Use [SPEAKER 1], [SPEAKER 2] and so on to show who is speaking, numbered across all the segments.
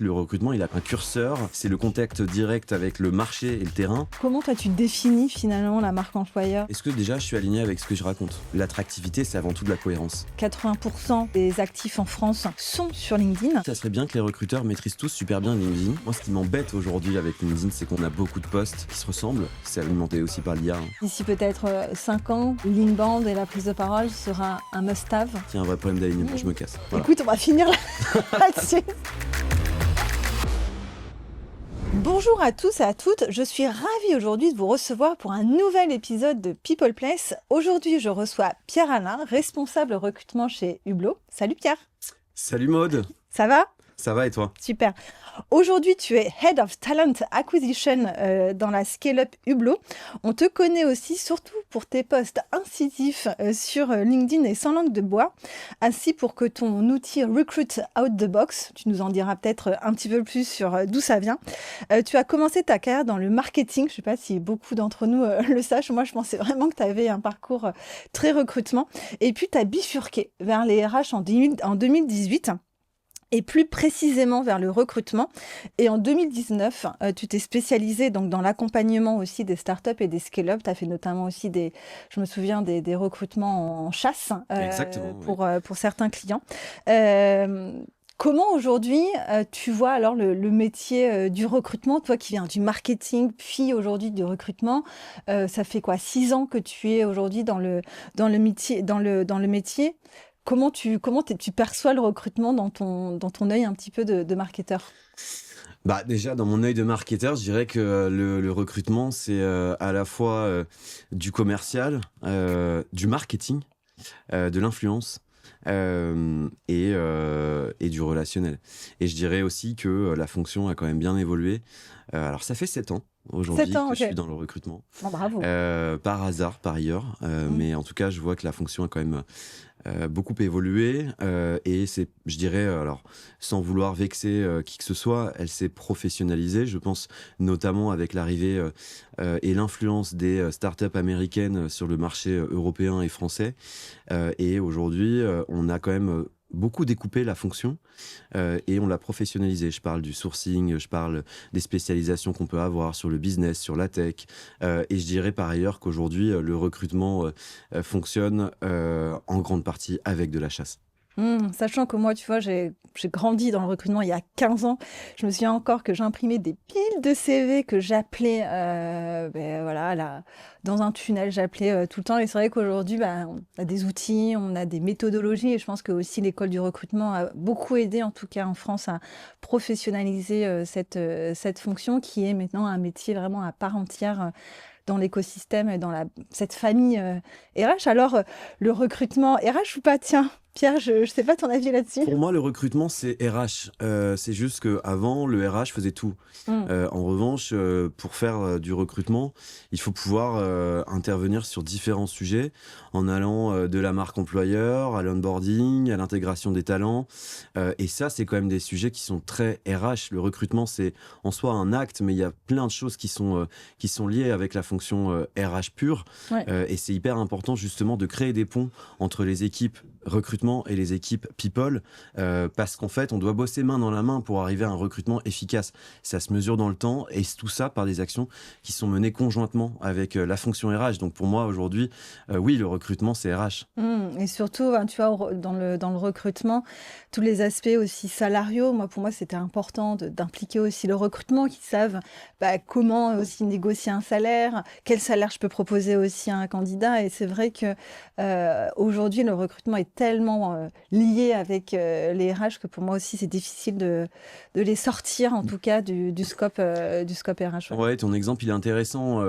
[SPEAKER 1] Le recrutement, il a un curseur, c'est le contact direct avec le marché et le terrain.
[SPEAKER 2] Comment toi tu définis finalement la marque employeur?
[SPEAKER 1] Est-ce que déjà je suis aligné avec ce que je raconte? L'attractivité, c'est avant tout de la cohérence.
[SPEAKER 2] 80% des actifs en France sont sur LinkedIn.
[SPEAKER 1] Ça serait bien que les recruteurs maîtrisent tous super bien LinkedIn. Moi, ce qui m'embête aujourd'hui avec LinkedIn, c'est qu'on a beaucoup de postes qui se ressemblent. C'est alimenté aussi par l'IA.
[SPEAKER 2] D'ici peut-être 5 ans, l'inbound et la prise de parole sera un must-have.
[SPEAKER 1] Il y a un vrai problème d'alignement, je me casse. Voilà.
[SPEAKER 2] Écoute, on va finir là-dessus. Bonjour à tous et à toutes, je suis ravie aujourd'hui de vous recevoir pour un nouvel épisode de People Place. Aujourd'hui, je reçois Pierre-Alain, responsable recrutement chez Hublot. Salut Pierre.
[SPEAKER 1] Salut Maude.
[SPEAKER 2] Ça va?
[SPEAKER 1] Ça va et toi?
[SPEAKER 2] Super. Aujourd'hui, tu es Head of Talent Acquisition dans la Scale-up Hublot. On te connaît aussi surtout pour tes posts incisifs sur LinkedIn et sans langue de bois, ainsi pour que ton outil Recruit Out the Box, tu nous en diras peut-être un petit peu plus sur d'où ça vient. Tu as commencé ta carrière dans le marketing, je ne sais pas si beaucoup d'entre nous le sachent, moi je pensais vraiment que tu avais un parcours très recrutement, et puis tu as bifurqué vers les RH en 2018. Et plus précisément vers le recrutement. Et en 2019, tu t'es spécialisé donc dans l'accompagnement aussi des startups et des scale-up. Tu as fait notamment aussi je me souviens, des recrutements en chasse pour certains clients. Comment aujourd'hui tu vois alors le métier du recrutement, toi qui viens du marketing, puis aujourd'hui du recrutement, ça fait quoi, 6 ans que tu es aujourd'hui dans le métier. Comment tu perçois le recrutement dans ton œil un petit peu de marketeur?
[SPEAKER 1] Bah déjà, dans mon œil de marketeur, je dirais que le recrutement, c'est à la fois du commercial, du marketing, de l'influence et du relationnel. Et je dirais aussi que la fonction a quand même bien évolué. Alors ça fait 7 ans aujourd'hui que je suis dans le recrutement.
[SPEAKER 2] Oh, bravo.
[SPEAKER 1] Par hasard, par ailleurs. Mais en tout cas, je vois que la fonction a quand même beaucoup évolué et c'est, je dirais, alors sans vouloir vexer qui que ce soit, elle s'est professionnalisée, je pense notamment avec l'arrivée et l'influence des startups américaines sur le marché européen et français. Et aujourd'hui, on a quand même beaucoup découpé la fonction et on l'a professionnalisé. Je parle du sourcing, je parle des spécialisations qu'on peut avoir sur le business, sur la tech. Et je dirais par ailleurs qu'aujourd'hui, le recrutement fonctionne en grande partie avec de la chasse.
[SPEAKER 2] Sachant que moi, tu vois, j'ai grandi dans le recrutement il y a 15 ans. Je me souviens encore que j'imprimais des piles de CV que j'appelais dans un tunnel, j'appelais tout le temps. Et c'est vrai qu'aujourd'hui, on a des outils, on a des méthodologies. Et je pense que aussi l'école du recrutement a beaucoup aidé, en tout cas en France, à professionnaliser cette fonction qui est maintenant un métier vraiment à part entière dans l'écosystème et dans cette famille RH. Alors, le recrutement RH ou pas? Tiens, Pierre, je ne sais pas ton avis là-dessus.
[SPEAKER 1] Pour moi, le recrutement, c'est RH. C'est juste qu'avant, le RH faisait tout. En revanche, pour faire du recrutement, il faut pouvoir intervenir sur différents sujets en allant de la marque employeur à l'onboarding, à l'intégration des talents. Et ça, c'est quand même des sujets qui sont très RH. Le recrutement, c'est en soi un acte, mais il y a plein de choses qui sont liées avec la fonction RH pure.
[SPEAKER 2] Ouais.
[SPEAKER 1] Et c'est hyper important justement de créer des ponts entre les équipes recrutement et les équipes people parce qu'en fait on doit bosser main dans la main pour arriver à un recrutement efficace. Ça se mesure dans le temps et tout ça par des actions qui sont menées conjointement avec la fonction RH. Donc pour moi aujourd'hui, oui, le recrutement c'est RH.
[SPEAKER 2] Et surtout, tu vois, dans le recrutement, tous les aspects aussi salariaux, pour moi c'était important d'impliquer aussi le recrutement, qu'ils savent comment aussi négocier un salaire, quel salaire je peux proposer aussi à un candidat. Et c'est vrai que aujourd'hui le recrutement est tellement lié avec les RH que pour moi aussi c'est difficile de les sortir en tout cas du scope RH.
[SPEAKER 1] Ouais, ton exemple il est intéressant.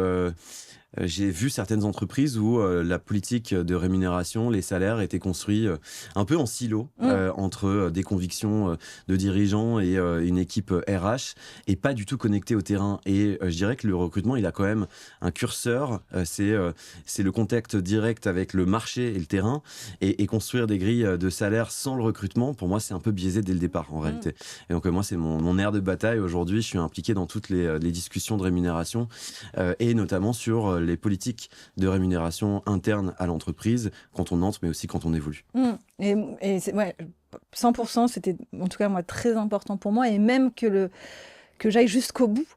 [SPEAKER 1] J'ai vu certaines entreprises où la politique de rémunération, les salaires étaient construits un peu en silo entre des convictions de dirigeants et une équipe RH et pas du tout connectés au terrain. Et je dirais que le recrutement, il a quand même un curseur, c'est le contact direct avec le marché et le terrain et construire des grilles de salaire sans le recrutement, pour moi, c'est un peu biaisé dès le départ en réalité. Et donc moi, c'est mon aire de bataille aujourd'hui. Je suis impliqué dans toutes les discussions de rémunération et notamment sur les politiques de rémunération internes à l'entreprise quand on entre, mais aussi quand on évolue.
[SPEAKER 2] Et ouais, 100%, c'était en tout cas moi très important pour moi, et même que j'aille jusqu'au bout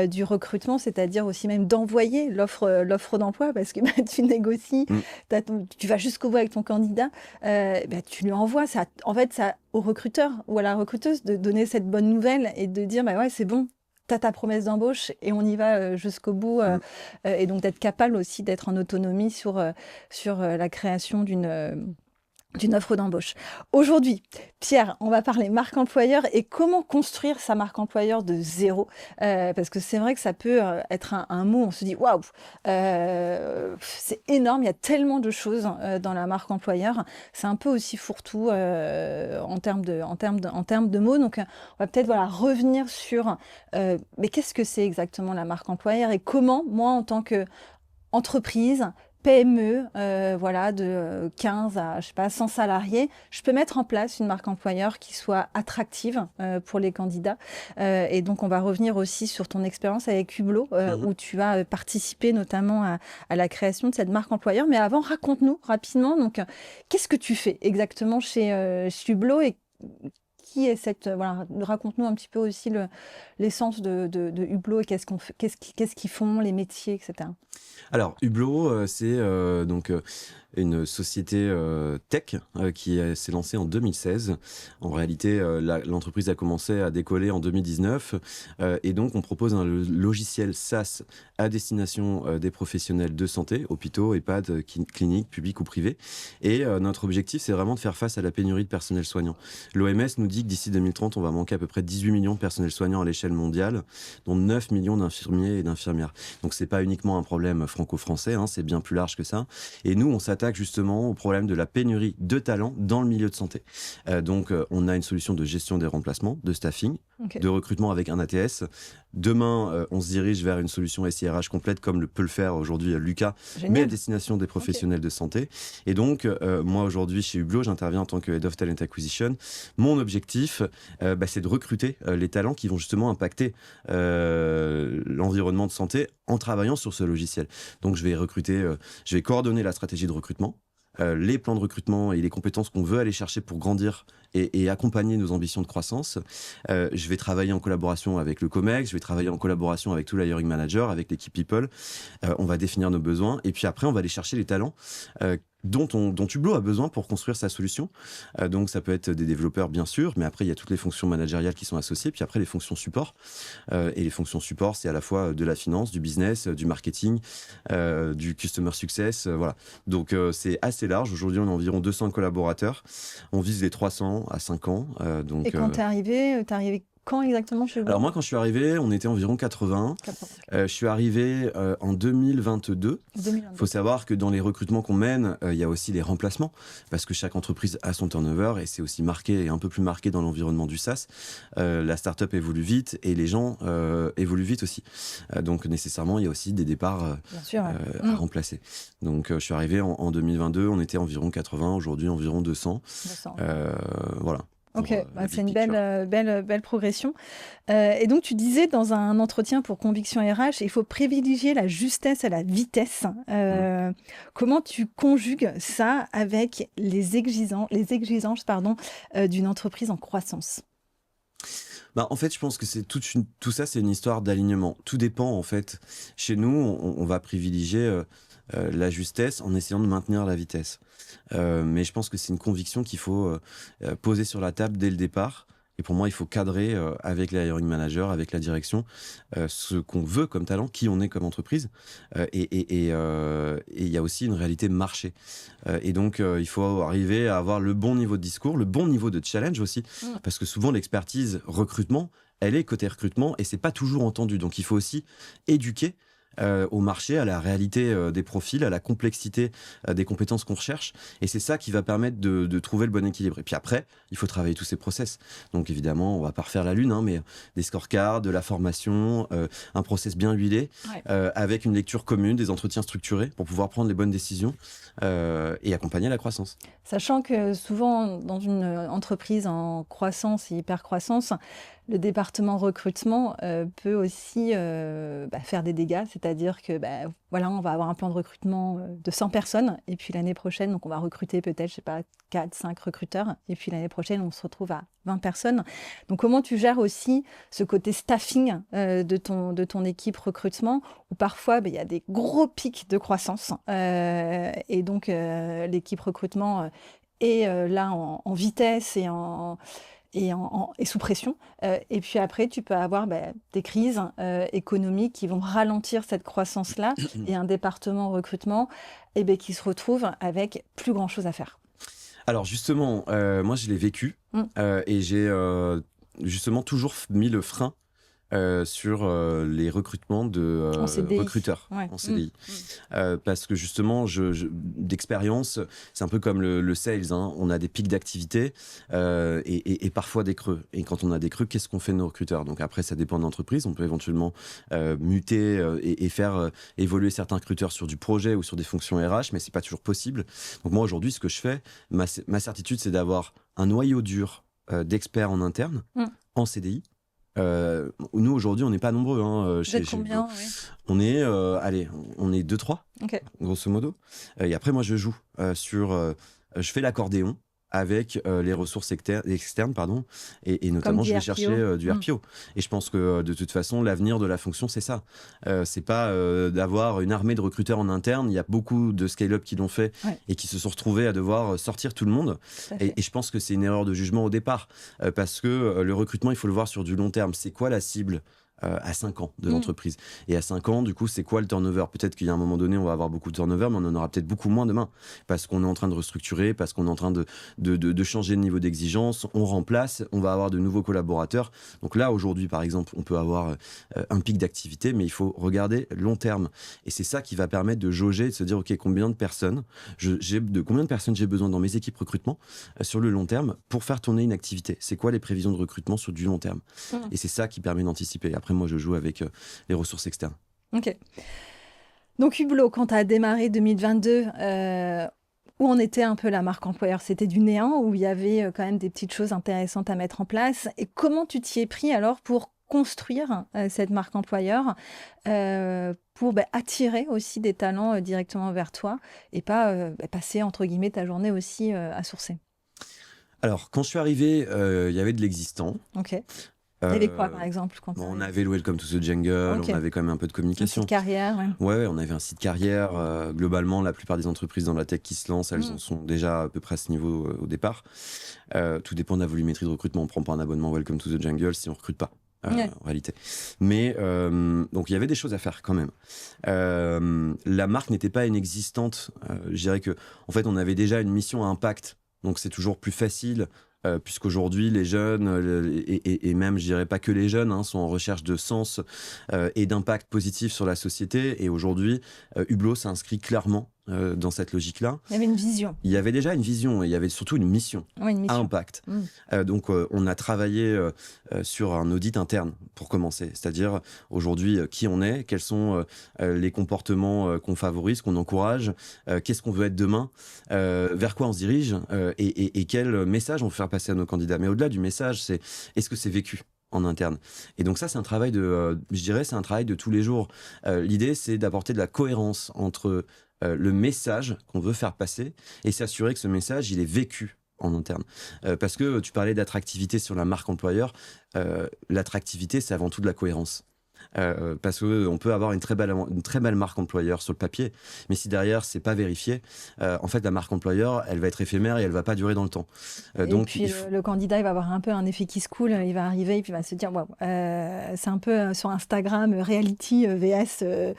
[SPEAKER 2] du recrutement, c'est-à-dire aussi même d'envoyer l'offre d'emploi, parce que tu négocies, tu vas jusqu'au bout avec ton candidat, tu lui envoies ça. En fait, ça au recruteur ou à la recruteuse de donner cette bonne nouvelle et de dire ouais, c'est bon. T'as ta promesse d'embauche et on y va jusqu'au bout. Et donc d'être capable aussi d'être en autonomie sur la création d'une offre d'embauche. Aujourd'hui, Pierre, on va parler marque employeur et comment construire sa marque employeur de zéro. Parce que c'est vrai que ça peut être un mot, on se dit waouh, c'est énorme, il y a tellement de choses dans la marque employeur. C'est un peu aussi fourre-tout en termes de mots. Donc, on va peut-être revenir sur mais qu'est-ce que c'est exactement la marque employeur et comment, moi, en tant qu'entreprise, PME, de 15 à, 100 salariés, je peux mettre en place une marque employeur qui soit attractive pour les candidats. Et donc, on va revenir aussi sur ton expérience avec Hublot, où tu as participé notamment à la création de cette marque employeur. Mais avant, raconte-nous rapidement, donc, qu'est-ce que tu fais exactement chez Hublot et qui est cette... raconte-nous un petit peu aussi l'essence de Hublot et qu'est-ce qu'ils font, les métiers, etc.
[SPEAKER 1] Alors, Hublot, c'est donc une société tech qui s'est lancée en 2016. En réalité, l'entreprise a commencé à décoller en 2019 et donc on propose un logiciel SaaS à destination des professionnels de santé, hôpitaux, EHPAD, cliniques, publics ou privés. Et notre objectif, c'est vraiment de faire face à la pénurie de personnel soignant. L'OMS nous dit que d'ici 2030, on va manquer à peu près 18 millions de personnels soignants à l'échelle mondiale, dont 9 millions d'infirmiers et d'infirmières. Donc c'est pas uniquement un problème franco-français, c'est bien plus large que ça. Et nous, on s'attaque justement au problème de la pénurie de talents dans le milieu de santé. Donc, on a une solution de gestion des remplacements, de staffing, de recrutement avec un ATS. Demain, on se dirige vers une solution SIRH complète, comme peut le faire aujourd'hui Lucas, mais à destination des professionnels de santé. Et donc, moi, aujourd'hui, chez Hublot, j'interviens en tant que Head of Talent Acquisition. Mon objectif, c'est de recruter les talents qui vont justement impacter l'environnement de santé en travaillant sur ce logiciel. Donc, je vais coordonner la stratégie de recrutement, les plans de recrutement et les compétences qu'on veut aller chercher pour grandir et accompagner nos ambitions de croissance. Je vais travailler en collaboration avec le COMEX, je vais travailler en collaboration avec tout l'hiring manager, avec l'équipe People. On va définir nos besoins et puis après, on va aller chercher les talents dont Hublot a besoin pour construire sa solution. Donc ça peut être des développeurs bien sûr, mais après il y a toutes les fonctions managériales qui sont associées, puis après les fonctions support. Et les fonctions support, c'est à la fois de la finance, du business, du marketing, du customer success, voilà. Donc c'est assez large. Aujourd'hui, on a environ 200 collaborateurs. On vise les 300 à 5 ans.
[SPEAKER 2] Et quand t'es arrivé quand exactement chez vous?
[SPEAKER 1] Alors moi, quand je suis arrivé, on était environ 80. Je suis arrivé en 2022. Il faut savoir que dans les recrutements qu'on mène, il y a aussi les remplacements, parce que chaque entreprise a son turnover et c'est aussi marqué et un peu plus marqué dans l'environnement du SaaS. La startup évolue vite et les gens évoluent vite aussi. Donc nécessairement, il y a aussi des départs à remplacer. Donc je suis arrivé en 2022, on était environ 80, aujourd'hui environ 200. Voilà.
[SPEAKER 2] Ok, c'est une belle progression. Et donc, tu disais dans un entretien pour Conviction RH, il faut privilégier la justesse à la vitesse. Comment tu conjugues ça avec les exigences d'une entreprise en croissance?
[SPEAKER 1] En fait, je pense que tout ça, c'est une histoire d'alignement. Tout dépend, en fait. Chez nous, on va privilégier la justesse en essayant de maintenir la vitesse. Mais je pense que c'est une conviction qu'il faut poser sur la table dès le départ. Et pour moi, il faut cadrer avec les hiring managers, avec la direction, ce qu'on veut comme talent, qui on est comme entreprise. Et il y a aussi une réalité marché. Et donc, il faut arriver à avoir le bon niveau de discours, le bon niveau de challenge aussi. Parce que souvent, l'expertise recrutement, elle est côté recrutement et c'est pas toujours entendu. Donc, il faut aussi éduquer au marché, à la réalité des profils, à la complexité des compétences qu'on recherche. Et c'est ça qui va permettre de trouver le bon équilibre. Et puis après, il faut travailler tous ces process. Donc évidemment, on va pas refaire la lune, mais des scorecards, de la formation, un process bien huilé, avec une lecture commune, des entretiens structurés pour pouvoir prendre les bonnes décisions et accompagner la croissance.
[SPEAKER 2] Sachant que souvent, dans une entreprise en croissance et hyper-croissance, le département recrutement peut aussi faire des dégâts, c'est-à-dire que voilà, on va avoir un plan de recrutement de 100 personnes, et puis l'année prochaine, donc on va recruter peut-être, je sais pas, 4, 5 recruteurs, et puis l'année prochaine, on se retrouve à 20 personnes. Donc comment tu gères aussi ce côté staffing de ton équipe recrutement, où parfois il y a des gros pics de croissance, et donc l'équipe recrutement est là en vitesse et sous pression. Et puis après, tu peux avoir des crises économiques qui vont ralentir cette croissance-là et un département recrutement qui se retrouve avec plus grand-chose à faire.
[SPEAKER 1] Alors justement, moi je l'ai vécu et j'ai justement toujours mis le frein sur les recrutements de
[SPEAKER 2] En CDI.
[SPEAKER 1] recruteurs en CDI. Parce que justement, d'expérience, c'est un peu comme le sales, hein. On a des pics d'activité et parfois des creux. Et quand on a des creux, qu'est-ce qu'on fait de nos recruteurs? Donc après, ça dépend de l'entreprise. On peut éventuellement muter et faire évoluer certains recruteurs sur du projet ou sur des fonctions RH, mais c'est pas toujours possible. Donc moi, aujourd'hui, ce que je fais, ma certitude, c'est d'avoir un noyau dur d'experts en interne, en CDI. Nous aujourd'hui on n'est pas nombreux
[SPEAKER 2] Vous êtes combien?
[SPEAKER 1] On est on est 2-3 grosso modo, et après moi je joue je fais l'accordéon avec les ressources externes et notamment je vais chercher du RPO, et je pense que de toute façon l'avenir de la fonction c'est ça, c'est pas d'avoir une armée de recruteurs en interne. Il y a beaucoup de scale-up qui l'ont fait et qui se sont retrouvés à devoir sortir tout le monde, et je pense que c'est une erreur de jugement au départ, parce que le recrutement il faut le voir sur du long terme. C'est quoi la cible à 5 ans de l'entreprise? Et à 5 ans, du coup, c'est quoi le turnover? Peut-être qu'il y a un moment donné, on va avoir beaucoup de turnover, mais on en aura peut-être beaucoup moins demain, parce qu'on est en train de restructurer, parce qu'on est en train de changer de niveau d'exigence, on remplace, on va avoir de nouveaux collaborateurs. Donc là, aujourd'hui, par exemple, on peut avoir un pic d'activité, mais il faut regarder long terme. Et c'est ça qui va permettre de jauger, de se dire, OK, combien de personnes j'ai besoin dans mes équipes recrutement sur le long terme pour faire tourner une activité? C'est quoi les prévisions de recrutement sur du long terme? Et c'est ça qui permet d'anticiper. Après, moi, je joue avec les ressources externes.
[SPEAKER 2] Ok. Donc, Hublot, quand tu as démarré 2022, où en était un peu la marque employeur? C'était du néant, où il y avait quand même des petites choses intéressantes à mettre en place. Et comment tu t'y es pris alors pour construire cette marque employeur, pour attirer aussi des talents directement vers toi et pas passer, entre guillemets, ta journée aussi à sourcer?
[SPEAKER 1] Alors, quand je suis arrivé, il y avait de l'existant.
[SPEAKER 2] Ok. Il y avait quoi, par exemple, quand
[SPEAKER 1] on avait le Welcome to the Jungle, on avait quand même un peu de communication.
[SPEAKER 2] Un site carrière,
[SPEAKER 1] ouais, on avait un site carrière. Globalement, la plupart des entreprises dans la tech qui se lancent, elles en sont déjà à peu près à ce niveau au départ. Tout dépend de la volumétrie de recrutement. On ne prend pas un abonnement Welcome to the Jungle si on ne recrute pas, en réalité. Mais donc, il y avait des choses à faire quand même. La marque n'était pas inexistante. Je dirais que, en fait, on avait déjà une mission à impact. Donc, c'est toujours plus facile. Puisqu'aujourd'hui, les jeunes, et même, je dirais pas que les jeunes, sont en recherche de sens et d'impact positif sur la société. Et aujourd'hui, Hublot s'inscrit clairement dans cette logique-là.
[SPEAKER 2] Il y avait une vision.
[SPEAKER 1] Il y avait déjà une vision, et il y avait surtout une mission, à impact. Donc, on a travaillé sur un audit interne, pour commencer. C'est-à-dire, aujourd'hui, qui on est, quels sont les comportements qu'on favorise, qu'on encourage, qu'est-ce qu'on veut être demain, vers quoi on se dirige, et quel message on veut faire passer à nos candidats. Mais au-delà du message, c'est est-ce que c'est vécu en interne? Et donc ça, c'est un travail c'est un travail de tous les jours. L'idée, c'est d'apporter de la cohérence entre le message qu'on veut faire passer et s'assurer que ce message, il est vécu en interne. Parce que tu parlais d'attractivité sur la marque employeur. L'attractivité, c'est avant tout de la cohérence. Parce qu'on peut avoir une très belle marque employeur sur le papier, mais si derrière c'est pas vérifié, en fait la marque employeur elle va être éphémère et elle va pas durer dans le temps.
[SPEAKER 2] Donc puis le candidat il va avoir un peu un effet qui se coule, il va arriver et puis il va se dire waouh, c'est un peu sur Instagram reality vs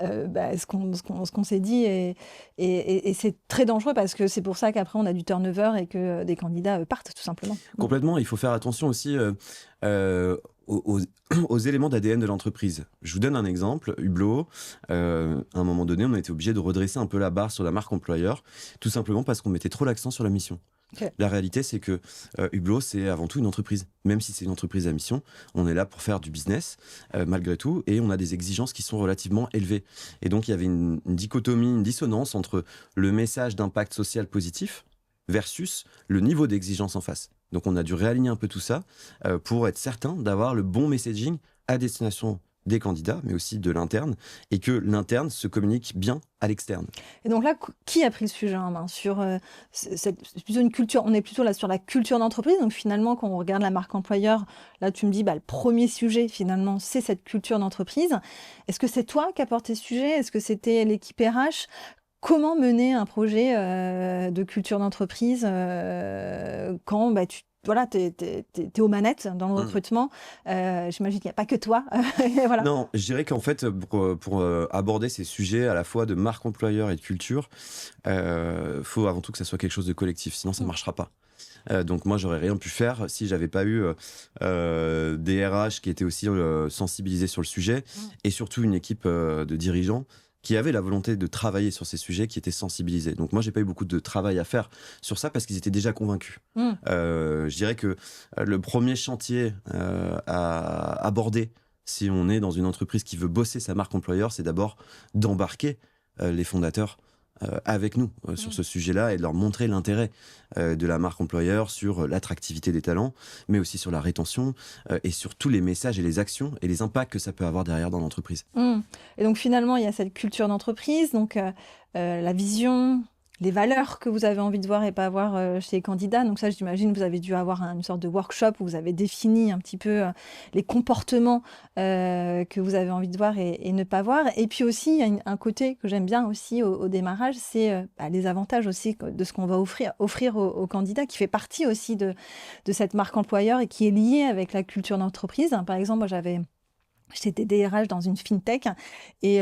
[SPEAKER 2] ce qu'on s'est dit, et c'est très dangereux parce que c'est pour ça qu'après on a du turnover et que des candidats partent tout simplement.
[SPEAKER 1] Complètement, il faut faire attention aussi aux éléments d'ADN de l'entreprise. Je vous donne un exemple. Hublot, à un moment donné, on a été obligé de redresser un peu la barre sur la marque employeur, tout simplement parce qu'on mettait trop l'accent sur la mission. La réalité, c'est que Hublot, c'est avant tout une entreprise. Même si c'est une entreprise à mission, on est là pour faire du business, malgré tout, et on a des exigences qui sont relativement élevées. Et donc, il y avait une dichotomie, une dissonance entre le message d'impact social positif versus le niveau d'exigence en face. Donc on a dû réaligner un peu tout ça pour être certain d'avoir le bon messaging à destination des candidats, mais aussi de l'interne, et que l'interne se communique bien à l'externe.
[SPEAKER 2] Et donc là, qui a pris le sujet en main sur c'est plutôt une culture, on est plutôt là sur la culture d'entreprise. Donc finalement, quand on regarde la marque employeur, là tu me dis, bah, le premier sujet finalement, c'est cette culture d'entreprise. Est-ce que c'est toi qui as porté ce sujet? Est-ce que c'était l'équipe RH? Comment mener un projet de culture d'entreprise quand bah, voilà, t'es aux manettes dans le recrutement. J'imagine qu'il n'y a pas que toi. Et voilà.
[SPEAKER 1] Non, je dirais qu'en fait, pour aborder ces sujets à la fois de marque employeur et de culture, faut avant tout que ça soit quelque chose de collectif, sinon ça ne marchera pas. Donc moi, j'aurais rien pu faire si j'avais pas eu des RH qui étaient aussi sensibilisés sur le sujet, et surtout une équipe de dirigeants qui avaient la volonté de travailler sur ces sujets, qui étaient sensibilisés. Donc moi, j'ai pas eu beaucoup de travail à faire sur ça parce qu'ils étaient déjà convaincus. Je dirais que le premier chantier à aborder si on est dans une entreprise qui veut bosser sa marque employeur, c'est d'abord d'embarquer les fondateurs avec nous sur ce sujet-là et de leur montrer l'intérêt de la marque employeur sur l'attractivité des talents, mais aussi sur la rétention et sur tous les messages et les actions et les impacts que ça peut avoir derrière dans l'entreprise.
[SPEAKER 2] Et donc finalement, il y a cette culture d'entreprise, donc la vision, les valeurs que vous avez envie de voir et pas voir chez les candidats. Donc ça, j'imagine, vous avez dû avoir une sorte de workshop où vous avez défini un petit peu les comportements que vous avez envie de voir et ne pas voir. Et puis aussi, il y a un côté que j'aime bien aussi au démarrage, c'est les avantages aussi de ce qu'on va offrir aux candidats, qui fait partie aussi de cette marque employeur et qui est lié avec la culture d'entreprise. Par exemple, moi, j'étais DRH dans une fintech et